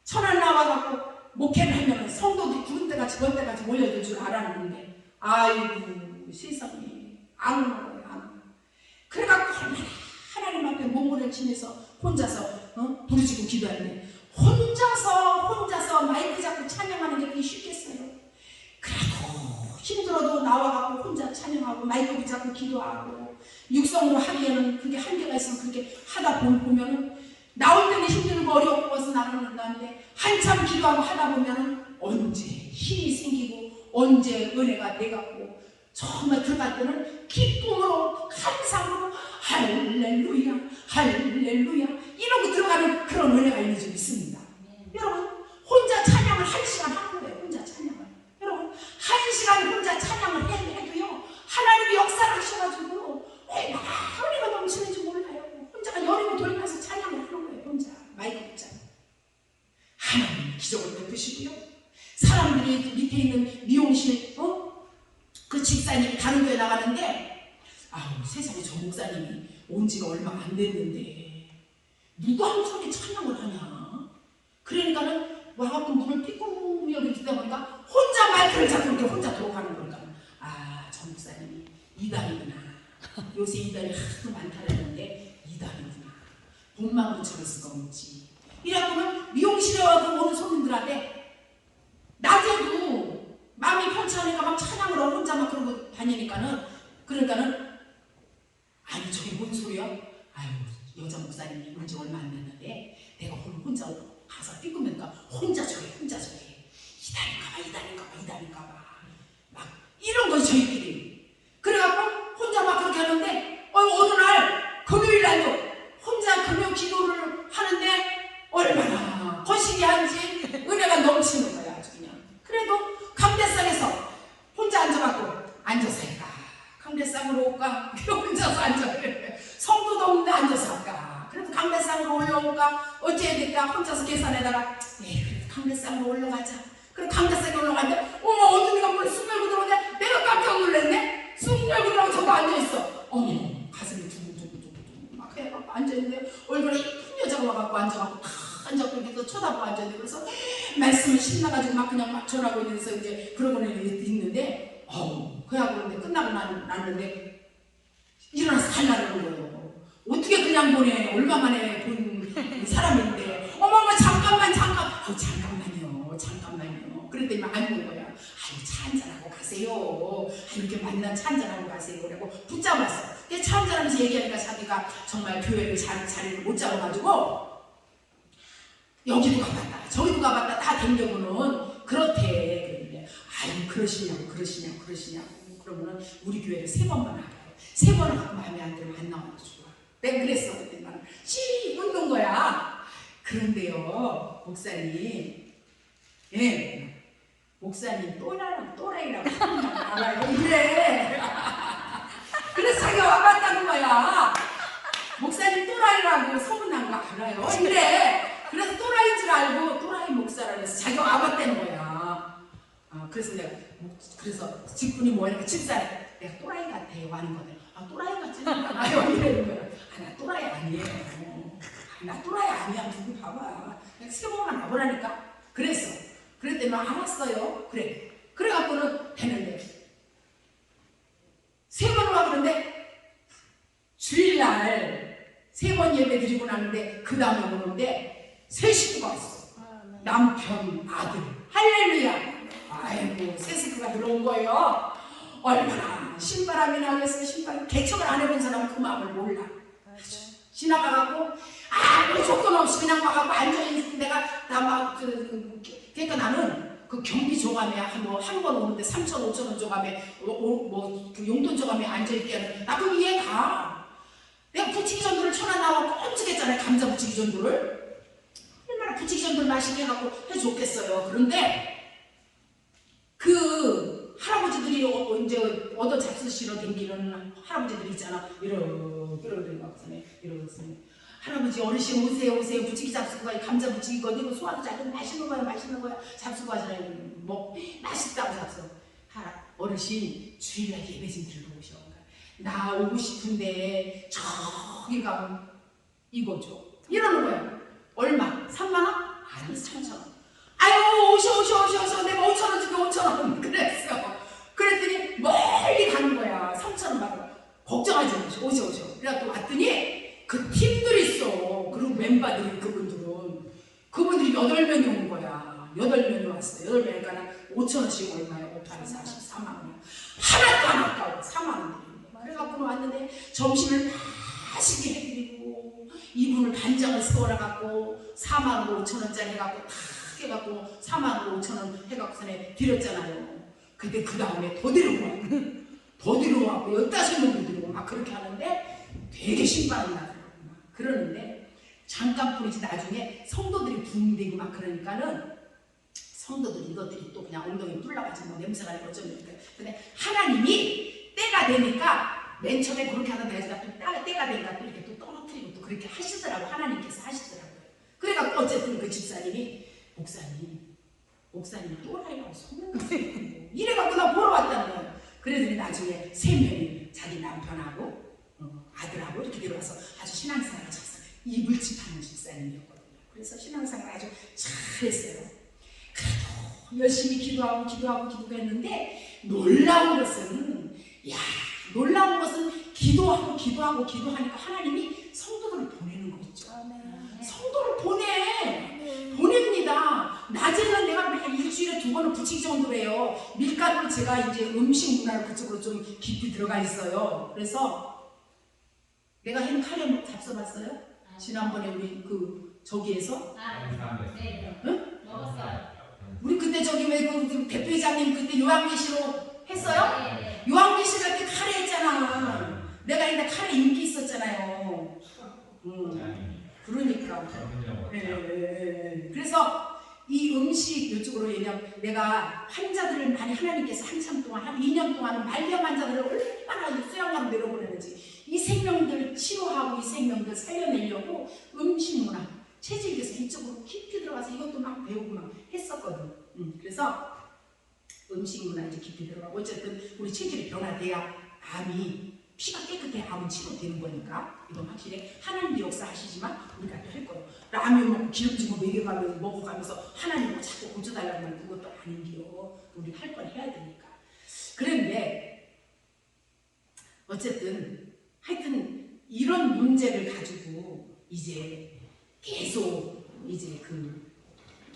천안 나와가고 목회를 하면 성도들이 구름대같이 번대같이 몰려들 줄 알았는데 아이고 세상에 안 오는 거예요. 안 오는. 그래갖고 하나님 앞에 몸부림을 치면서 혼자서 부르짖고 기도하는데 혼자서 마이크 잡고 찬양하는 게 그게 쉽겠어요? 그래도 힘들어도 나와갖고 혼자 찬양하고 마이크 붙잡고 기도하고 육성으로 하기에는 그게 한계가 있으면 그렇게 하다 보면은 나올 때는 힘들고 어려워서 나는데 한참 기도하고 하다 보면은 언제 힘이 생기고 언제 은혜가 돼갖고 정말 들어갈 때는 기쁨으로 감상으로 할렐루야 할렐루야 이러고 들어가는 그런 은혜가 있는 줄 믿습니다. 여러분 혼자 찬양을 1시간 하는 거예요. 혼자 찬양을 여러분 1시간 혼자 찬양을 해도요 하나님이 역사를 하셔가지고 은혜가 넘치는 줄 몰라요. 혼자가 여리고 돌면서 찬양을 하는 거예요. 혼자 마이크 붙잡고 하나님 기적을 베푸시고요. 사람들이 밑에 있는 미용실 그 집사님이 다른 교회 나가는데 아우 세상에 저 목사님이 온 지가 얼마 안 됐는데 누가 저렇게 찬양을 하냐. 그러니까는 와갖고 문을 삐꾸미 여기 듣다 보니까 혼자 마이크를 잡고 이렇게 혼자 들어가는 거니까 아 저 목사님이 이단이구나. 요새 이단이 하도 많다라는데 이단이구나. 돈만 붙여볼 수가 없지. 이래갖고는 미용실에 와서 오는 손님들한테 낮에도 마음이 편치 않으니까 막 찬양을 혼자 막 그러고 다니니까는 그러니까는 아니 저게 뭔 소리야? 아유 여자 목사님이 온 지 얼마 안 됐는데 내가 오늘 혼자 가서 삐꾸면까 혼자 저래 이단인가봐 막 이런 거지 저희끼리. 그래갖고 혼자 막 그렇게 하는데 어느 날 금요일 날도 혼자 금요 기도를 하는데 얼마나 거시기한지 은혜가 넘치는 거야 아주 그냥. 그래도 강대상에서 혼자 앉아갖고 앉아서 할까 강대상으로 올까 혼자서 앉아 성도도 없는데 앉아서 할까 그래도 강대상으로 올라올까 어찌해야 될까 혼자서 계산해다가 그래도 강대상으로 올라가자. 그래 강대상에 올라갔는데 어머 어둠이가 뭘 쑥 열고 들어오냐. 내가 깜짝 놀랐네. 쑥 열고 들어오고 저거 앉아있어. 어머 가슴이 두근두근 막 해갖고 앉아있는데 얼굴에 이쁜 여자가 와갖고 앉아갖고 앉아갖고 이렇게 쳐다보고 앉아있는데 그래서 말씀을 신나가지고 막 그냥 막 전하고 있는데서 이제 그러고는 있는데 그래갖고 그런데 끝나고 났는데 일어나서 달라는 거예요. 어떻게 그냥 보내. 얼마만에 본 사람인데 어머머 잠깐만요. 그랬더니 막 앉는 거야. 아유 차 한잔하고 가세요. 이렇게 만난 차 한잔하고 가세요. 그러고 붙잡았어. 근데 차 한잔하면서 얘기하니까 자기가 정말 교회를 자리를 못 잡아가지고 여기도 가봤다 저기도 가봤다 다 댕겨보는 그렇대. 그런데 아유 그러시냐고 그러면은 우리 교회를 3번만 가봐요. 3번을 갖고 마음에 안 들면 안 나와도 좋아. 내가 그랬어. 그때 나는 씨 웃는 거야. 그런데요 목사님 목사님 또라이라고 알아요. 이래. 그래서 자기가 와봤다는 거야. 목사님 또라이라고 소문난 거 알아요. 이래. 그래서 또라이인 줄 알고 또라이 목사라고 해서 자기가 와봤다는 거야. 그래서 내가 그래서 직분이 뭐냐면 집사 내가 또라이 같아요 하는 거네. 또라이 같지는 않아요 이러는 거야. 나 또라이 아니에요. 나 또라이 아니야. 누구 봐봐. 내가 3번만 와보라니까. 그랬더니 알았어요. 그래갖고는 되는데 3번을 와 그런데 주일날 3번 예배 드리고 나는데 그 다음에 오는데 새 식구가 왔어. 남편, 아들. 할렐루야. 아이고 세스크가 들어온 거예요. 얼마나 신바람이 나겠어. 신바람. 개척을 안 해본 사람은 그 마음을 몰라. 지나가갖고 아무 조건 없이 그냥 와갖고 앉아있는 내가 그러니까 나는 그 경비 조감에 한 번 오는데 3천 5천 원 조감에 그 용돈 조감에 앉아있게 하는 나 그 이해가. 내가 부치기 전도를 천안 나와서 끔찍했잖아요. 감자 부치기 전도를 얼마나 부치기 전도를 맛있게 해갖고 해줬겠어요. 그런데 그 할아버지들이 이제 얻어 잡수시러 댕기는 할아버지들이 있잖아. 이러고서네. 할아버지 어르신 오세요 부치기 잡수고 가요. 감자 부치기 거기 이거 소화도 잘 되고 맛있는 거야 잡수고 가잖아요. 뭐 맛있다고 잡수. 어르신 주일날 예배 좀 들러오셔. 나 오고 싶은데 저기 가면 이거 줘. 이러는 거야. 얼마? 3만 원? 아니 3천 원. 아유 오셔 내가 5천 원 줄게 5천 원 그랬어. 그랬더니 멀리 가는 거야. 3천 원 받고 걱정하지 마시고 오셔. 그래갖고 왔더니 그 팀들이 있어. 그리고 멤버들이 그분들이 8명이 온 거야. 8명이 왔어. 8명이니까 5천 원씩 얼마야? 5, 8, 44만 원이야. 하나도 안 아까워. 4만 원들이. 그래갖고 왔는데 점심을 맛있게 해드리고 이분을 반장을 세워놔갖고 4만 원 5천 원짜리 해갖고 다 해갖고 4만 원 5천 원 해갖고서는 드렸잖아요. 근데 그 다음에 더 들어와갖고 15명도 들어오고 막 그렇게 하는데 되게 신발이 나더라고. 그러는데 잠깐 뿐이지 나중에 성도들이 붕대고 막 그러니까는 성도들이 이것들이 또 그냥 엉덩이 뚫려가지고 뭐 냄새가 나고 어쩌니까. 근데 하나님이 때가 되니까 맨 처음에 그렇게 하던 내가 또 때가 되니까 또 이렇게 또 떨어뜨리고 또 그렇게 하시더라고. 하나님께서 하시더라고요. 그러니까 어쨌든 그 집사님이 목사님 또라이라고 소문 났어요. 이래갖고 나 보러 왔다는 거예요. 그러더니 나중에 3명이 자기 남편하고 아들하고 이렇게 데려와서 아주 신앙생활을 쳤어요. 이불집하는 집사님이었거든요. 그래서 신앙생활을 아주 잘했어요. 그래도 열심히 기도하고 했는데 놀라운 것은 기도하니까 하나님이 성도들을 보내는 거 있죠. 성도를 보냅니다. 낮에는 내가 매일 일주일에 2번은 부치기 정도로 해요. 밀가루로 제가 이제 음식 문화를 그쪽으로 좀 깊이 들어가 있어요. 그래서 내가 한 카레 잡숴봤어요? 지난번에 우리 그 저기에서? 네. 응? 먹었어요. 우리 그때 저기 왜 그 대표회장님 그때 요한계시로 했어요? 네. 요한계시 갈 때 카레 했잖아. 내가 옛날 카레 인기 있었잖아요. 그러니까. 그래서 이 음식 이쪽으로 왜냐면 내가 환자들을 많이 하나님께서 한참 동안 한 2년 동안 말기암 환자들을 얼마나 수양하고 내려보내는지 이 생명들 치료하고 이 생명들 살려내려고 음식 문화 체질에서 이쪽으로 깊이 들어가서 이것도 막 배우고 막 했었거든. 그래서 음식 문화 이제 깊이 들어가고 어쨌든 우리 체질이 변화돼야 암이 피가 깨끗해 암은 치료되는 거니까 이건 확실히 하나님도 역사하시지만 우리가 또 할 거예요. 라면 먹고 기름진 거 먹어가면서 하나님을 자꾸 고쳐달라는 말 그것도 아닌데요. 우리 할 건 해야 되니까. 그런데 어쨌든 하여튼 이런 문제를 가지고 이제 계속 이제 그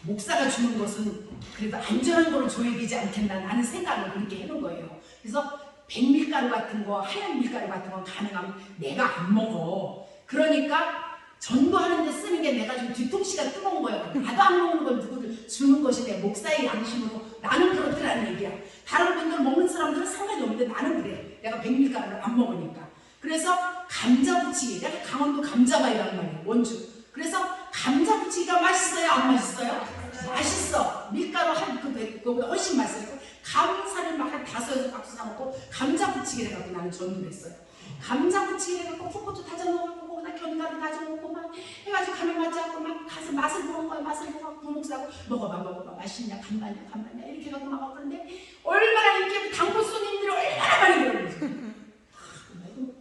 목사가 주는 것은 그래도 안전한 걸 줘야 되지 않겠나라는 생각을 그렇게 해놓은 거예요. 그래서 백밀가루 같은 거, 하얀 밀가루 같은 건 가능하면 내가 안 먹어. 그러니까 전도하는 데 쓰는 게 내가 좀 뒤통수가 뜨거운 거예요. 나도 안 먹는 걸 누구를 주는 것이 내 목사의 양심으로 나는 그렇더라는 얘기야. 다른 분들 먹는 사람들은 상관이 없는데 나는 그래. 내가 백밀가루를 안 먹으니까. 그래서 감자 부치기, 내가 강원도 감자바위란 말이에요. 원주. 그래서 감자 부치기가 맛있어요? 안 맛있어요? 맛있어. 밀가루 그거보다 훨씬 맛있어요. 감사를 막 한 5-6박스 사먹고 감자 부치기를 해갖고 나는 전도를 했어요. 감자 부치기를 해갖고 풋고추 다져 먹고 거기다 견과류 다져 먹고 막 해가지고 간을 맞지 않고 막 가서 맛을 보는 거야. 맛을 보고 부목사고 먹어봐 맛있냐 간만이야 이렇게 해갖고 막 그런데 얼마나 이렇게 단골 손님들이 얼마나 많이 들어오는지 말도 못해.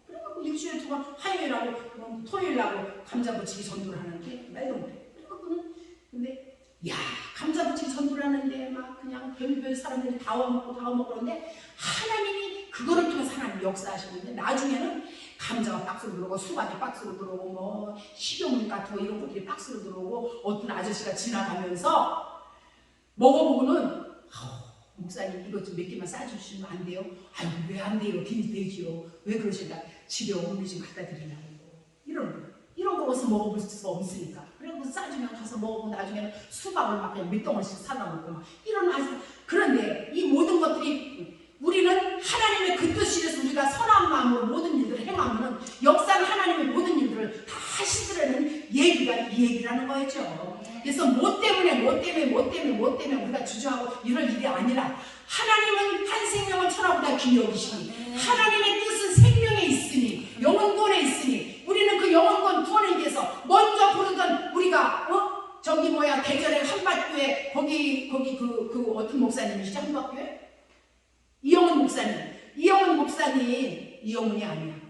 그래갖고 일주일에 2번 화요일하고 토요일하고 감자 부치기 전도를 하는데 말도 못해. 그래갖고는 근데 야 감자 부치기 전도를 하는데 막 그냥 별별 사람들이 다 와먹고 그러는데 하나님이 그거를 통해서 하나님 역사하시는데 나중에는 감자가 박스로 들어오고 수박이 박스로 들어오고 뭐 식용유 같은 거 이런 것들이 박스로 들어오고 어떤 아저씨가 지나가면서 먹어보고는 목사님 이것 좀 몇 개만 싸주시면 안 돼요? 아유 왜 안 돼요? 괜히 되지요. 왜 그러실까? 집에 어머니 좀 갖다 드리려고. 이런 거 어디서 먹어볼 수 없으니까. 그리고 싸주면 가서 먹어보고 나중에는 수박을 막 그냥 몇 덩어리씩 사다 먹고 막 이런 아주. 그런데 이 모든 것들이 우리는 하나님의 그 뜻이라서 우리가 선한 마음으로 모든 일들을 행하면은 역사는 하나님의 모든 일들을 다 하시더라는 얘기가 이 얘기라는 거죠. 그래서 뭐 때문에 우리가 주저하고 이럴 일이 아니라 하나님은 한 생명을 천하보다 귀히 여기시니 하나님의 뜻은 생명에 있으니 영혼권에 있으니 우리는 그 영혼권 구원을 위해서 먼저 부르던 우리가 저기 뭐야 대전에 한밭교회 거기 그 어떤 목사님이시죠? 한밭교회? 이영훈 목사님 이영훈이 아니야.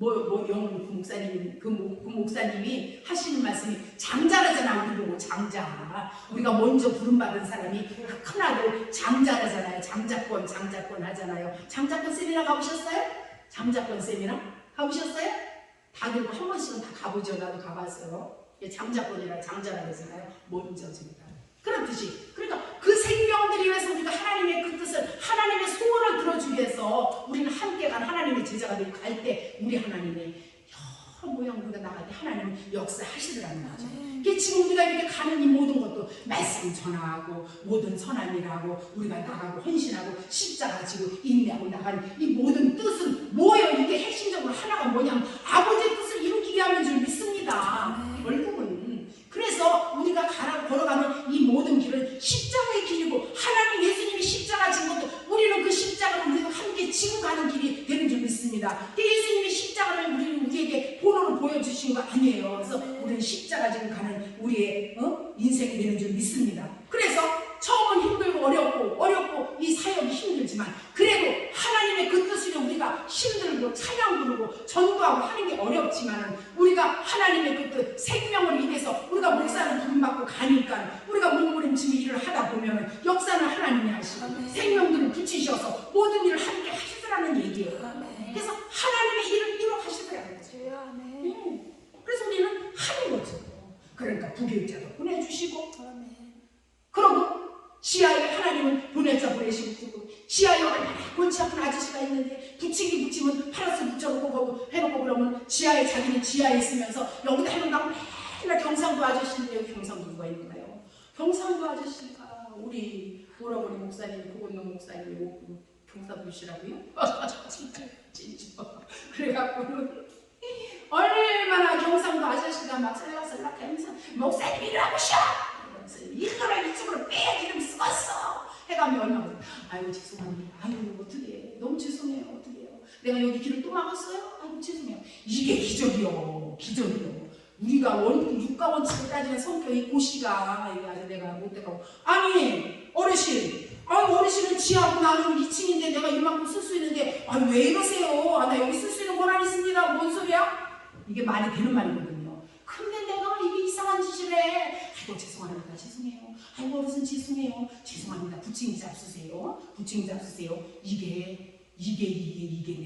영훈 그 목사님이 하시는 말씀이 장자라잖아. 우리 보고 장자. 우리가 먼저 부름받은 사람이 그 큰아들 장자라잖아요. 장자권 하잖아요. 장자권 세미나 가보셨어요? 장자권 세미나 가보셨어요? 다들 한 번씩은 다 가보죠. 나도 가봤어요. 장자권이라 장자라 그러잖아요. 먼저 제가. 그런 뜻이. 그러니까 그 생명들이 위해서 우리가 하나님의 그 뜻을 하나님의 소원을 들어주기 위해서 우리는 함께 간 하나님의 제자가 되고 갈 때 우리 하나님의 여러 모양 우리가 나갈 때 하나님은 역사하시더라는 거죠. 이게 지금 우리가 이렇게 가는 이 모든 것도 말씀 전하고 모든 선한 일하고 우리가 나가고 헌신하고 십자가 지고 인내하고 나가는 이 모든 뜻은 뭐예요? 이게 핵심적으로 하나가 뭐냐면 아버지의 뜻을 이루기 위함인 줄 믿습니다. 결국은 그래서 우리가 걸어가는 이 모든 길은 십자가의 길이고 하나님 예수님이 십자가 진 것도 우리는 그 십자가를 우리가 함께 지고 가는 길이 되는 줄 믿습니다. 예수님이 십자가를 우리에게 본으로 보여주신 거 아니에요. 그래서 우리는 십자가 지고 가는 우리의 인생이 되는 줄 믿습니다. 그래서 처음은 힘들고 어렵고 이 사역이 힘들지만 그래도 하나님의 그 뜻으로 우리가 힘들고 찬양 부르고 전도하고 하는 게 어렵지만 우리가 하나님의 그 뜻 생명을 위해서 우리가 목사를 부름받고 가니까 우리가 몸부림치며 일을 하다 보면 역사는 하나님이 하시고 생명들을 붙이셔서 모든 일을 함께 하시더라는 얘기예요. 그래서 하나님의 일을 이루어가시더라고요. 그래서 우리는 하는 거죠. 그러니까 부교육자도 보내주시고 그러고 지하에 하나님은 보낼자 보내시고 지하에 얼마나 골치 아픈 아저씨가 있는데 붙이면 파라솔 붙여놓고 해놓고 그러면 지하에 자기는 지하에 있으면서 여기다 해놓는다고 맨날 경상도 아저씨인데 여기 경상도 누가 있는가요? 경상도 아저씨가 우리 오라버니 목사님 고건동 목사님 경상도시라고요? 진짜 그래갖고 얼마나 경상도 아저씨가 막 설락설락 하면서 목사님 일하고셔 이거를 이쪽으로 빼야지 이러면 쓰겄어 해가면 얼마나 아이고 죄송합니다. 아이고 어떡해 너무 죄송해요. 어떡해요. 내가 여기 길을 또 막았어요? 아이고 죄송해요. 이게 기적이요. 우리가 육가 원칙을 따지는 성격이 고시가 이게 아주 내가 못돼가고 아니 어르신은 지하고 나는 2층인데 내가 이만큼 쓸 수 있는데 왜 이러세요? 나 여기 쓸 수 있는 권한이 있습니다. 뭔 소리야? 이게 말이 되는 말이거든요. 근데 내가 이게 이상한 짓을 해. 아이고 죄송합니다. 죄송해요. 아이고 어르신 죄송해요. 죄송합니다. 부침이 잡수세요. 이게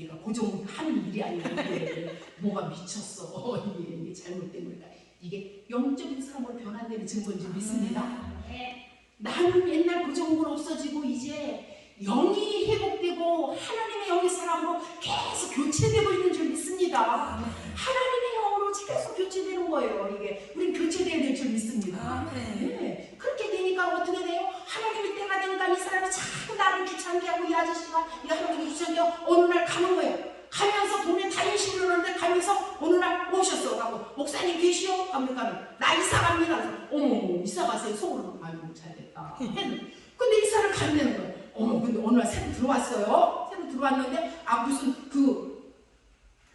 내가 고정하는 일이 아니라 이게 뭐가 미쳤어. 이게 잘못된 거니까 이게 영적인 사람으로 변화되는 증거인 줄 믿습니다. 나는 옛날 고정으로 없어지고 이제 영이 회복되고 하나님의 영의 사람으로 계속 교체되고 있는 줄 믿습니다. 하나님의 영으로 계속 교체되는 거예요. 이게 우린 교체되어야 될 줄 믿습니다. 네. 그렇게 되니까 어떻게 돼요? 하나님의 때가 되니까 이 사람이 자꾸 나를 귀찮게 하고 이 아저씨가 이 할머니가 귀찮게 하고 어느 날 가는 거예요. 가면서 돈에 다니시고 그러는데 가면서 어느 날 오셨어. 하고 목사님 계시오? 하면 나 이사 갑니다. 어머 이사 가세요. 속으로 아이고 잘됐다. 근데 이사를 간다는 거예요. 어머 근데 어느 날 새로 들어왔어요. 새로 들어왔는데 무슨 그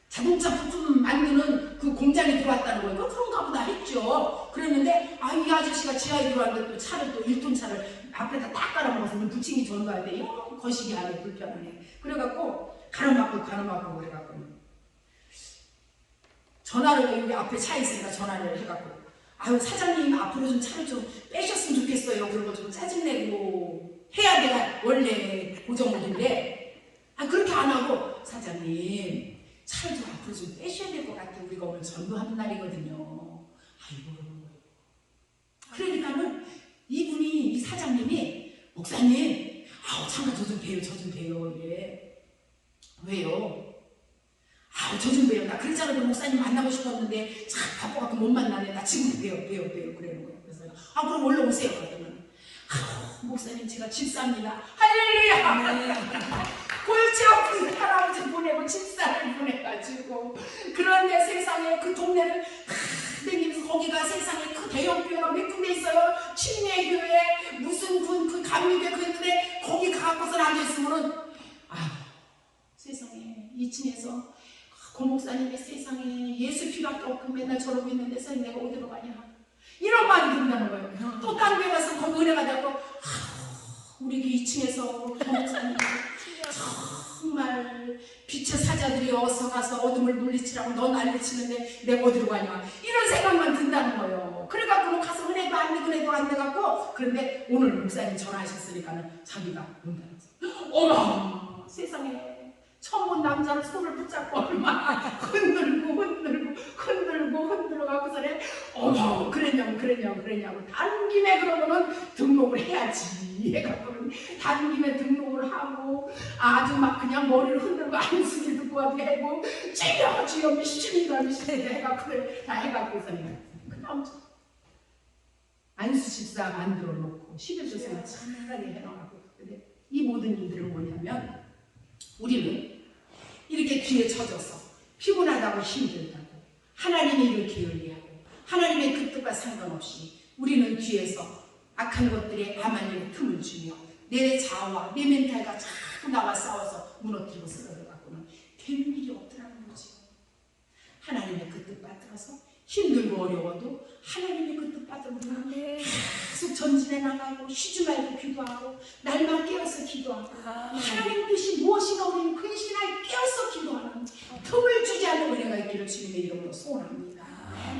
자동차 부품 만드는 그 공장에 들어왔다는 거예요. 그런가 보다 했죠. 그랬는데 이 아저씨가 지하에 들어왔는데 또 차를 또 1톤 차를 앞에다 딱 깔아먹어서 부침이 전도할 때 거시기 하네 불편하네. 그래갖고 가로막고 그래갖고 전화를 여기 앞에 차 있으니까 전화를 해갖고 사장님 앞으로 좀 차를 좀 빼셨으면 좋겠어요. 그리고 좀 짜증내고 해야 내가 원래 고정물인데 그렇게 안 하고 사장님 차를 좀 앞으로 좀 빼셔야 될 것 같아요. 우리가 오늘 전도하는 날이거든요. 아이고. 그러니까는 이분이, 이 사장님이, 목사님, 아우 잠깐 저 좀 봬요, 저 좀 봬요. 이래. 왜요? 아우 저 좀 봬요. 나 그랬잖아요. 목사님 만나고 싶었는데 참 바빠갖고 못 만나네. 나 지금 봬요. 그러는 거예요. 그래서 아 그럼 올라오세요. 그러면 아우 목사님 제가 집사입니다. 할렐루야. 골치 아픈 할아버지 보내고 집사를 보내가지고 그런데 세상에 그 동네를 댕기면서 거기가 세상에 그 대형 교회가 몇 군데 있어요. 침례교회 무슨 그 감리교회 그랬는데 거기 가갖고서 앉아있으면은 아 세상에 2층에서 고 목사님의 세상에 예수 피밖에 없고 맨날 저러고 있는데 선생님 내가 어디로 가냐 이런 말이 든다는 거예요. 또 다른 데 가서 거기 은혜 받았고 우리 그 2층에서 고 목사님 정말 빛의 사자들이 어서 가서 어둠을 물리치라고 너 난리치는데 내가 어디로 가냐 이런 생각만 든다는 거예요. 그래갖고 가서 은혜도 안 되고 은혜도 안 돼갖고 그런데 오늘 목사님 전화하셨으니까는 자기가 온다면서 어머 세상에 처음 본 남자는 손을 붙잡고 얼마나 흔들고갖고서는 어머 그랬냐고 단 김에 그러면은 등록을 해야지 해갖고는 단 김에 등록을 하고 아주 막 그냥 머리를 흔들고 안수기 듣고 하고 주여 미신이다 해갖고 다 해갖고서는 그 남자 안수 집사 만들어 놓고 11조생을 차라리 해놔갖고 근데 이 모든 일들은 뭐냐면 우리는 이렇게 귀에 쳐져서 피곤하다고 힘들다고 하나님의 일을 게을리하고 하나님의 그 뜻과 상관없이 우리는 귀에서 악한 것들에 암만의 틈을 주며 내 자아와 내 멘탈과 자꾸 나와 싸워서 무너뜨리고 쓰러져갖고는 되는 일이 없더라는 거죠. 하나님의 그 뜻 받들어서 힘들고 어려워도 하나님의 그 뜻 받들어 우리는 계속 전진해 나가고 쉬지 말고 기도하고 날만 깨어서 기도하고 하나님 뜻이 무엇인가 우리는 근신하게 깨어서 기도하는 틈을 주지 않는 은혜가 있기를 주님의 이름으로 소원합니다.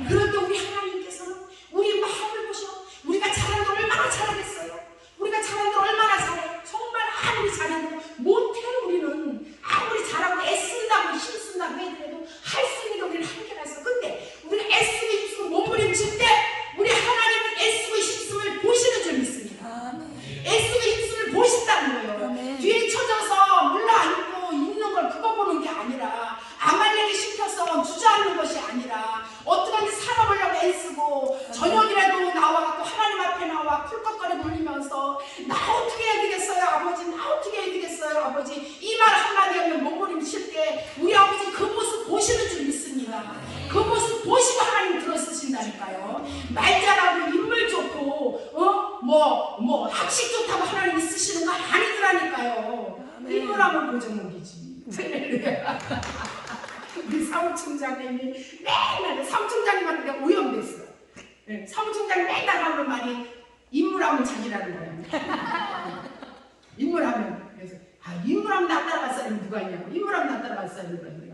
그런데 우리 하나님께서는 우리 마음을 보셔 우리가 잘하는 걸 얼마나 잘하겠어요. 우리가 잘하는 걸 얼마나 잘해요. 정말 아무리 잘해도 못해. 우리는 아무리 잘하고 애쓴다고 힘쓴다고 해도 할 수 있는 게 우리는 한계가 있어. 근데 우리가 애쓰고 힘쓰고 몸부림칠 때 우리 하나님은 애쓰고 힘쓰음을 보시는 줄 믿습니다. 애쓰고 힘쓰음을 보신다는 거예요. 뒤에 쳐져서 물러앉고 있는 걸 그거 보는 게 아니라 아말렉이 시켜서 주저앉는 것이 아니라 어떻게든 살아보려고 애쓰고 저녁이라도 나와갖고 하나님 앞에 나와 쿨꺽거려 놀리면서 나 어떻게 해야 되겠어요 아버지 나 어떻게 해야 되겠어요 아버지 이 말 한마디 하면 몸부림칠 때 우리 아버지 그 모습 보시는 줄 믿습니다. 그 모습 보시고 하나님 들어쓰신다니까요. 말 잘하고 인물 좋고 뭐 학식 좋다고 하나님이 쓰시는 거 아니더라니까요. 인물하면 고정목이지. 우리 사무총장님이 맨날 사무총장님한테 오염됐어요. 네, 사무총장이 맨날 하는 말이 인물하면 자기라는 거예요. 인물하면 그래서 인물하면 나 따라갈 사람이 누가 있냐고 인물하면 나 따라갈 사람이 누가 있냐고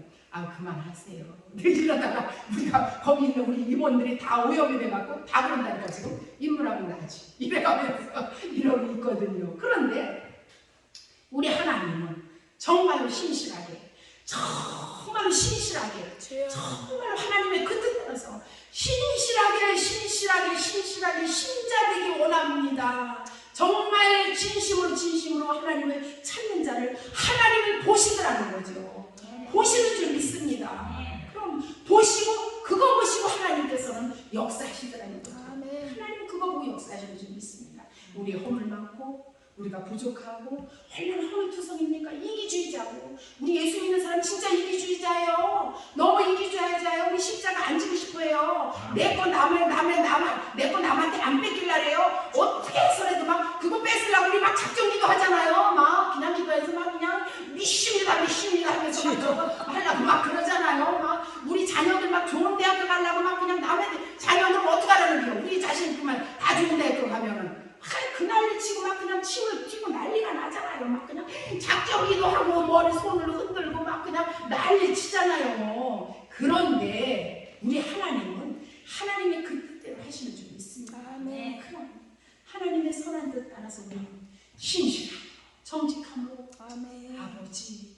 그만하세요. 이러다가 우리가 거기 있는 우리 임원들이 다 오염이 돼갖고 다 그런다니까 지금 인물하면 나지 이래가면서 이러고 있거든요. 그런데 우리 하나님은 정말로 신실하게 정말로 하나님의 그 뜻 따라서 신실하게 신자되기 원합니다. 정말 진심으로 하나님을 찾는 자를 하나님을 보시더라는 거죠. 보시는 줄 믿습니다. 그럼 그거 보시고 하나님께서는 역사하시더라는 거죠. 하나님은 그거 보고 역사하시는 줄 믿습니다. 우리 허물 많고 우리가 부족하고 얼마나 허물투성입니까? 이기주의자고 우리 예수 믿는 사람 진짜 이기주의자예요. 너무 이기주의자예요. 우리 십자가 안 지고 싶어요. 내 거 내 거 남한테 안 뺏길라래요. 어떻게 해서라도 막 그거 뺏으려고 우리 막 작정기도 하잖아요. 막 그냥 기도해서 막 그냥 미십니다 하면서 막 저거 하려고 막 그러잖아요. 막 우리 자녀들 막 좋은 대학교 가려고 막 그냥 남의 자녀들 어떻게 하라는 거예요. 우리 자신 그만 다 좋은 대학교 가면은 그 난리 치고 막 그냥 침을 튀고 난리가 나잖아요. 막 그냥 작정기도 하고 머리 손을 흔들고 막 그냥 난리 치잖아요. 그런데 우리 하나님은 하나님의 그 뜻대로 하시는 줄 믿습니다. 그럼 하나님의 선한 뜻 따라서 우리는 신실하고 정직함으로 아버지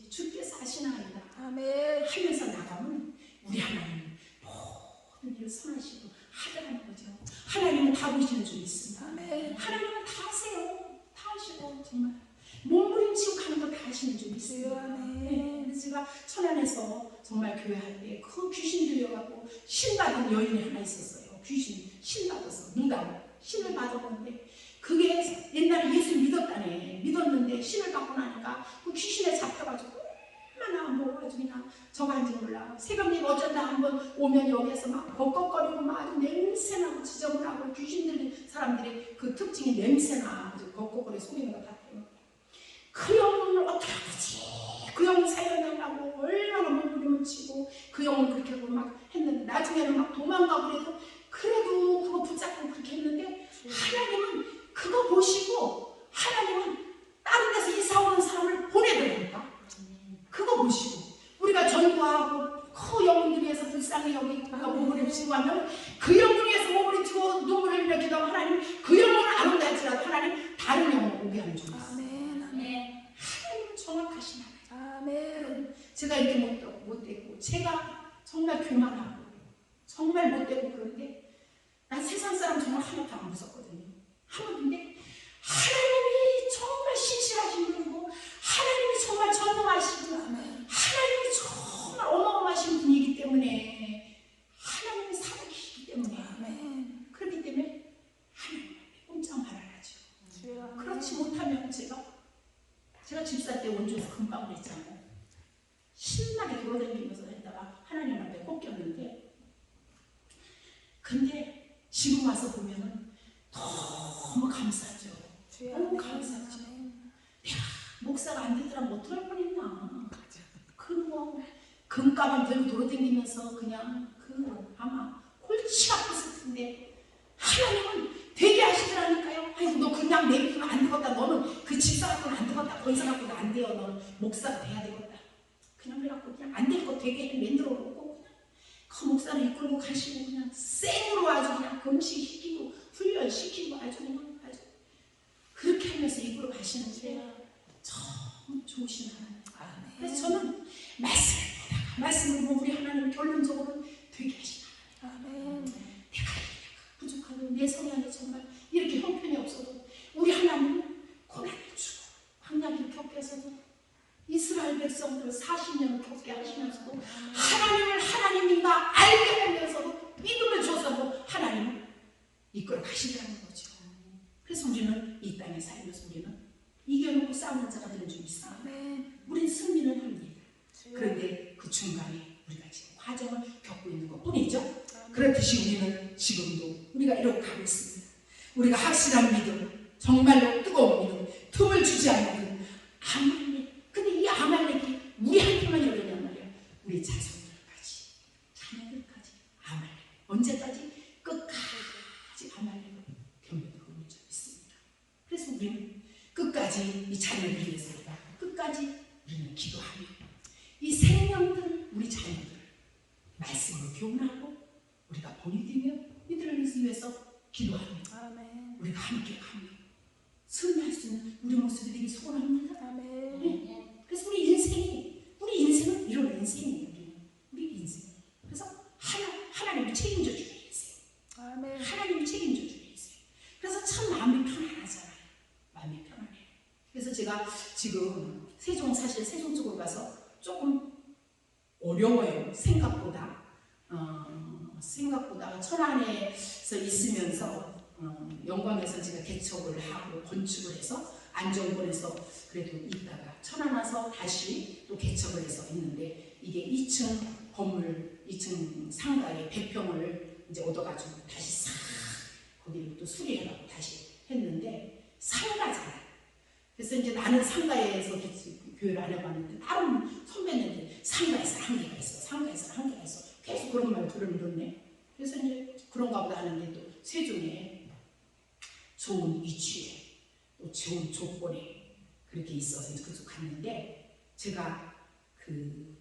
주께서 하시나이다. 아멘. 하면서 나가면 우리 하나님 모든 일을 선하시고 하더라는 거죠. 하나님은 다 보시는 줄 믿습니다. 아멘. 하나님은 다 아세요. 다 아시고 정말 몸부림치고 가는 거 다 하시는 줄 믿습니다. 아멘. 네, 그래서 제가 천안에서 정말 교회할 때 그 귀신 들려갖고 신 받은 여인이 하나 있었어요. 귀신 신 받아서 무당 신을 받았는데 그게 옛날에 예수 믿었다네. 믿었는데 신을 받고 나니까 그 귀신에 잡혀가지고 얼마나 뭐 아주 그냥 저간지 몰라. 새벽에 어쩐다 한번 오면 여기에서 막 벅벅거리고 막 아주 냄새나고 지저분하고 귀신 들린 사람들이 그 특징이 냄새나 아주 벅벅거리 속이는 것 같아요. 그 영혼을 어떻게 하지? 그 영혼 살려달라고 얼마나 몸부림을 치고 그 영혼 그렇게 하고 막 했는데 나중에는 막 도망가고 그래도 그거 붙잡고 그렇게 했는데 하나님은 그거 보시고 하나님은 다른 데서 이사 오는 사람을 보내더라니까. 그거 보시고 우리가 전도하고 그 영혼들 위해서 불쌍히 여기고 우리가 몸을 치고 하면 그 영혼 위해서 몸을 치고 눈물을 흘려 기도하면 하나님 그 영혼을 안 온다 할지라도 하나님 다른 영혼을 오게 하는 줄 믿습니다. 아멘. 아멘. 하나님은 정확하신 하나님. 아멘. 제가 이렇게 못되고 제가 정말 교만하고 정말 못되고 그런데 난 세상 사람 정말 하나도 안 무섭거든요. 하나님인데 하나님이 정말 신실하신 분이고 하나님이 정말 전능하시고 하나님이 정말 어마어마하신 분이기 때문에 하나님이 살아계시기 때문에 그렇기 때문에 하나님 꼼짝 말아야죠. 그렇지 못하면 제가 집사 때 원주에서 금방울 했잖아요. 신나게 돌아다니면서 했다가 하나님 앞에 꼽겼는데 근데 지금 와서 보면은 너무 감사하죠. 너무 감사하죠. 내가 목사가 안 되더라면 어떡할 뻔했나. 그리고 금가방 들고 돌아다니면서 그냥 아마 골치 아팠을 텐데 하나님은 되게 하시더라니까요. 아이고 너 그냥 내비두면 안 되겠다. 너는 그 집사 갖고는 안 되겠다. 권사 갖고는 안 돼요. 너는 목사가 돼야 되겠다. 그냥 그래갖고 그냥 안 될 거 되게 만들어 놓고 그냥 그 목사를 이끌고 가시고 그냥 생으로 아주 그냥 금식시키고 훈련시키고 아주 그냥 아주 그렇게 하면서 이끌어 가시는데 참 좋으신 하나님. 그래서 저는 말씀을 보고 우리 하나님 결론적으로 되게 하신 하나님. 내가 부족하고 내 성향이 정말 이렇게 형편이 없어도 우리 하나님은 고난을 주고 광야를 겪게 해서도 이스라엘 백성들 40년을 겪게 하시면서도 하나님을 하나님인가 알게 하면서도 믿음을 줘서도 하나님을 이끌어 가시더라는 거죠. 그래서 우리는 이 땅에 살면서 우리는 이겨놓고 싸우는 자가 되는 줄 믿습니다. 우리는 승리는 합니다. 그런데 그 중간에 우리가 지금 과정을 겪고 있는 것 뿐이죠. 그렇듯이 우리는 지금도 우리가 이렇게 가고 있습니다. 우리가 확실한 믿음, 정말로 뜨거운 믿음, 틈을 주지 않는 믿음, 아말렉. 근데 이 아말렉이 우리한테만 이러냔 말이야. 우리 자손들까지, 자녀들까지 아말렉. 언제까지? 끝까지 아말렉을 경배하고 있는 줄 믿습니다. 그래서 우리는 끝까지 이 자녀들을 위해서 끝까지 우리는 기도하며 이 생명들, 우리 자녀들 말씀으로 교훈하고 우리가 본이 되며 이들을 위해서 기도하며 우리가 함께 가며 승리할 수 있는 우리 모습들이 소원합니다. 네. 그래서 우리 인생은 이런 인생이에요. 우리 인생. 그래서 하나님이 책임져 주는 인생. 하나님이 책임져 주는 인생. 그래서 참 마음이 편안하잖아요. 마음이 편안해요. 그래서 제가 지금 사실 세종 쪽으로 가서 조금 어려워요. 생각보다 천안에서 있으면서 영광에서 제가 개척을 하고 건축을 해서 안정권에서 그래도 있다가 천안 와서 다시 또 개척을 해서 있는데 이게 2층 건물 2층 상가에 100평을 이제 얻어가지고 다시 싹 거기를 또 수리해가지고 다시 했는데 상가잖아요. 그래서 이제 나는 상가에서 교회를 안 해봤는데 다른 선배님들 상가에서 한계가 있어. 상가에서 한계가 있어. 계속 그런 말 들었네. 그래서 이제 그런가 보다 하는데 또 세종에 좋은 위치에 또 좋은 조건에 그렇게 있어서 그쪽 갔는데 제가 그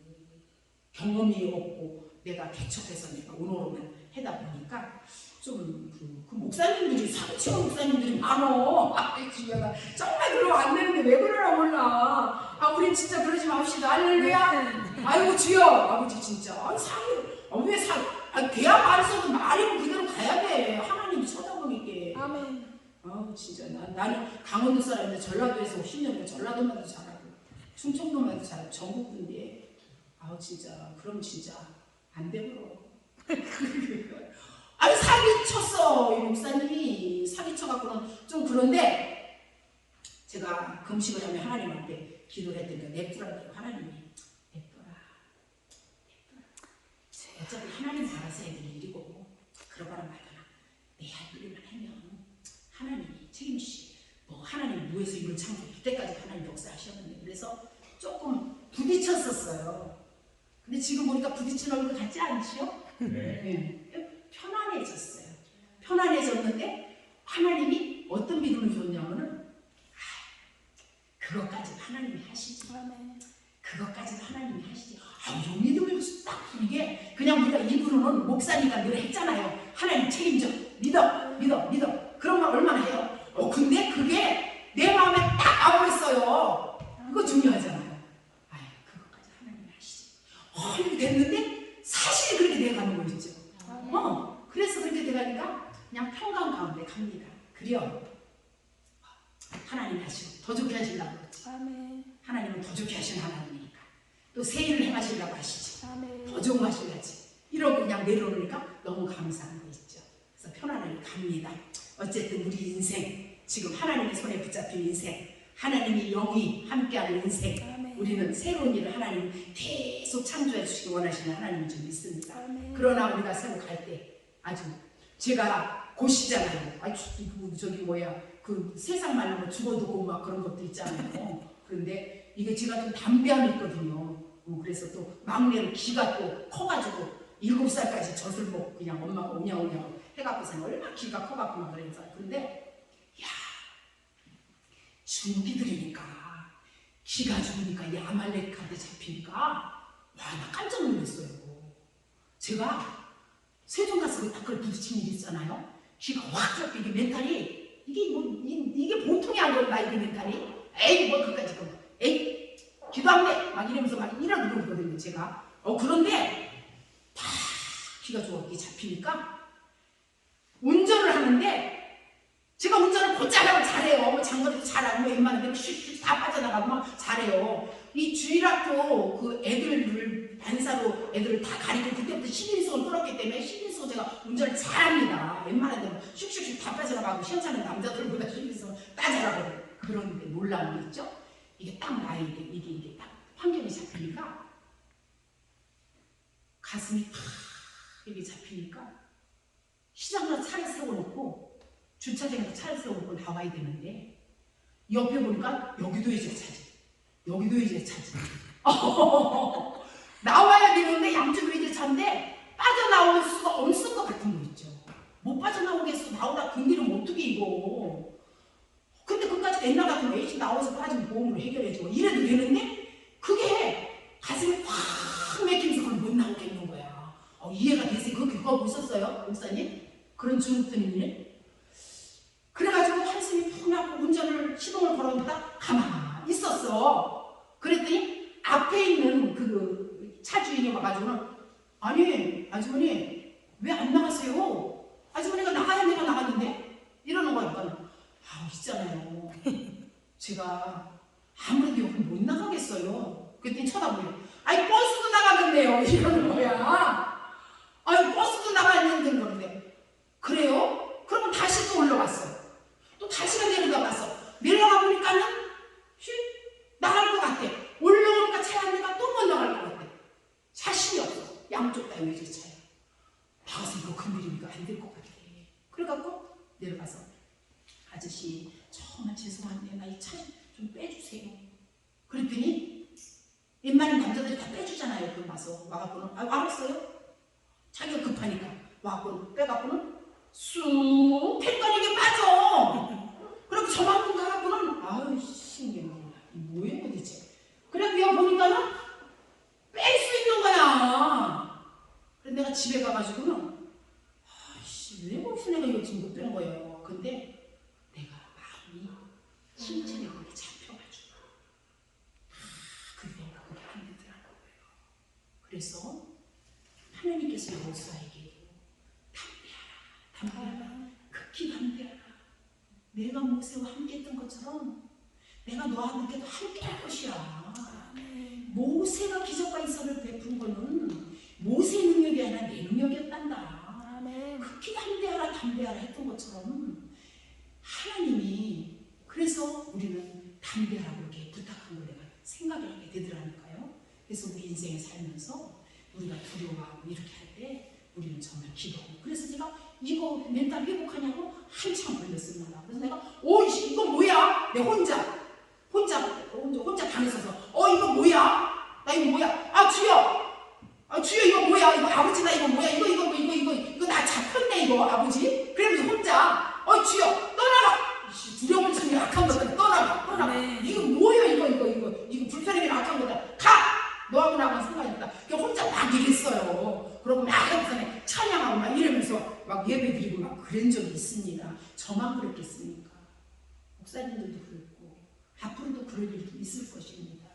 경험이 없고 내가 개척해서 내가 오너로만 하다 보니까 그 목사님들이 사기치는 목사님들이 많어. 주여가 정말 그러면 안 되는데 왜 그러나 몰라. 우린 진짜 그러지 맙시다. 할렐루야. 아이고 주여. 아버지 진짜. 대학 안 써도 말이면 그대로 가야 돼. 하나님이 쳐다보니까. 아멘. 진짜 나는 강원도 사람인데 전라도에서 10년 전라도만도 잘하고 충청도만도 잘하고 전국인데 진짜 그럼 진짜 안 되더라고. 사기쳤어. 이 목사님이 사기쳐갖고는 좀 그런데 제가 금식을 하면 하나님 앞에 기도를 했더니 냅두라고 하나님이 냅둬라. 어차피 하나님 알아서 해야 될 일이고 그러거나 말거나 내 할 일만 하면 하나님이 책임지시. 하나님 무에서 일을 창조할 때까지 하나님 역사하셨는데 그래서 조금 부딪혔었어요. 근데 지금 보니까 부딪힌 얼굴 같지 않지요? 네. 편안해졌어요. 편안해졌는데 하나님이 어떤 믿음을 줬냐면은 그것까지는 하나님이 하시지. 그것까지는 하나님이 하시지. 이 믿음을 딱 이게 그냥 우리가 입으로는 목사니까 늘 했잖아요. 하나님 책임져. 믿어. 그런 말 얼마나 해요. 근데 그게 내 마음에 딱 와버렸어요. 그거 중요하잖아요. 그것까지 하나님이 하시지. 이렇게 됐는데 사실이 그렇게 돼가는 거 있죠. 그래서 그렇게 돼가니까 그냥 평강 가운데 갑니다. 그래요. 하나님이 하시고 더 좋게 하시려고 그러지. 하나님은 더 좋게 하시는 하나님이니까. 또 새 일을 행하시려고 하시지. 더 좋은 거 하시려지. 이러고 그냥 내려오니까 너무 감사한 거 있죠. 그래서 편안하게 갑니다. 어쨌든 우리 인생 지금 하나님의 손에 붙잡힌 인생, 하나님이 영이 함께하는 인생, 우리는 새로운 일을 하나님 계속 창조해 주시기 원하시는 하나님을 좀 믿습니다. 그러나 우리가 새로 갈 때 아주 제가 고시잖아요. 그 세상 말로 죽어도 고 막 그런 것도 있잖아요. 그런데 이게 제가 좀 담대함이 있거든요. 그래서 또 막내로 기가 또 커가지고 7살까지 젖을 먹고 그냥 엄마가 오냐오냐 해갖고서는 얼마나 기가 커갖고 막 그랬어. 근데 중기들이니까 기가 죽으니까 이 아말렉한테 잡히니까 나 깜짝 놀랐어요. 제가 세종 가서 딱 부딪힌 일 있잖아요. 기가 확 잡혀. 이게 멘탈이 이게 보통이 아니었나 이게 멘탈이. 에이 그까지 에이 기도 안 돼. 막 이러면서 막 이러는 거거든요 제가. 그런데 다 기가 죽게 잡히니까 운전을 하는데 제가 운전을 곧잘하고 잘해요. 장거리도 잘하고 웬만한 데는 슉슉 다 빠져나가고 막 잘해요. 이 주일학교 그 애들을 반사로 애들을 다 가리고 그때부터 11인승을 끌었기 때문에 11인승 제가 운전을 잘합니다. 웬만한 데는 슉슉슉 다 빠져나가고 시험차는 남자들보다 11인승을 다 잘하거든요. 그런데 놀라운 게 있죠. 이게 딱 나에게 이게 딱 환경이 잡히니까 가슴이 팍 이렇게 잡히니까 시장에서 차를 세워놓고 주차장에서 차를 세워놓고 나와야 되는데 옆에 보니까 여기도 이제 차지. 나와야 되는데 양쪽으로 이제 차인데 빠져나올 수가 없을 것 같은 거 있죠. 못 빠져나오겠어. 나오다 건드리면 어떻게 이거. 근데 그까지 옛날 같으면 H 나와서 빠지면 보험으로 해결해줘. 이래도 되는데 그게 가슴이 확 맥히면서 그걸 못 나오겠는 거야. 이해가 되세요? 그거 보셨어요? 목사님? 그런 중국들이네. 그래가지고 한숨이 푹 나고 운전을 시동을 걸었다가 가만히 있었어. 그랬더니 앞에 있는 그 차 주인이 와가지고는 아니 아주머니 왜 안 나가세요? 아주머니가 나가야 내가 나갔는데 이러는 거야. 있잖아요. 제가 아무래도 여기 못 나가겠어요. 그랬더니 쳐다보네. 버스도 나가겠네요. 이러는 거야. 버스도 나가는데 그러는데 그래요? 그러면 다시 또 올라갔어요. 또 다시가 내려가봤어. 내려가 보니까는 나갈 것 같아. 올라오니까 차 한 대가 또 못 나갈 것 같아. 자신이 없어. 양쪽 다 외제차야. 나가서 이거 건드리니까 안 될 것 같아. 그래갖고 내려가서 아저씨 정말 죄송한데 나 이 차 좀 빼주세요. 그랬더니 웬만한 남자들이 다 빼주잖아요. 그럼 와서 와갖고는 알았어요. 자기가 급하니까 와갖고는 빼갖고는 쑥 팬가리게 빠져. 그리고 저만큼 가갖고는 신기해. 뭐예요 도대체. 그래서 여기 보니까는 뺄 수 있는 거야. 그래서 내가 집에 가가지고는 왜 거기서 칭찬에 그게 잡혀가지고 그대로 그게 안 되더라는 거예요. 그래서 하나님께서 여호수아에게도 담대하라, 극히 담대하라. 내가 모세와 함께했던 것처럼 내가 너와 함께도 함께할 것이야. 모세가 기적과 이사를 베푼 거는 모세의 능력이 아니라 내 능력이었단다. 극히 담대하라 했던 것처럼 하나님이 그래서 우리는 담대하라고 이렇게 부탁한 걸 내가 생각을 하게 되더라니까요. 그래서 우리 인생에 살면서 우리가 두려워하고 이렇게 할 때 우리는 정말 기도하고, 그래서 제가 이거 멘탈 회복하냐고 한참 걸렸습니다. 그래서 내가 이거 뭐야? 내가 혼자 방에 서서 이거 뭐야? 나 이거 뭐야? 주여 이거 뭐야? 이거 아버지 나 이거 뭐야? 이거 나 잡혔네 이거 아버지. 그러면서 혼자 주여 떠나라. 두려움을 주면 악한 거다. 떠나라. 이거 뭐야? 이거 불편하게 악한 거다. 가. 너하고 나하고 상관없다. 혼자 막 이랬어요. 그러고 막 하고서 찬양하고 막 이러면서 막 예배 드리고 막 그런 적이 있습니다. 저만 그랬겠습니까? 목사님들도 그랬고 앞으로도 그럴 일도 있을 것입니다.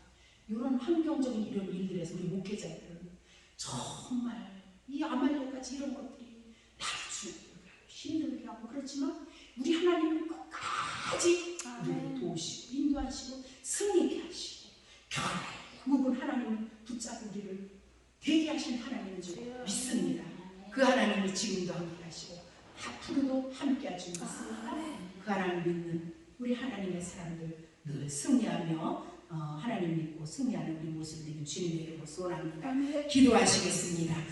이런 환경적인 이런 일들에서 우리 목회자들은 정말 이 아말렉같이 이런 것들이 나를 힘들게 하고 그렇지만 우리 하나님은 끝까지 우리를 도우시고 인도하시고 승리케 하시고 결국은 하나님은 붙잡고 우리를 되게 하신 하나님인 줄 믿습니다. 그 하나님이 지금도 함께 하시고 앞으로도 함께 하실 줄 믿습니다. 그 하나님 믿는 우리 하나님의 사람들 늘 승리하며 하나님 믿고 승리하는 우리 모습을 주님의 이름으로 소원합니다. 기도하시겠습니다.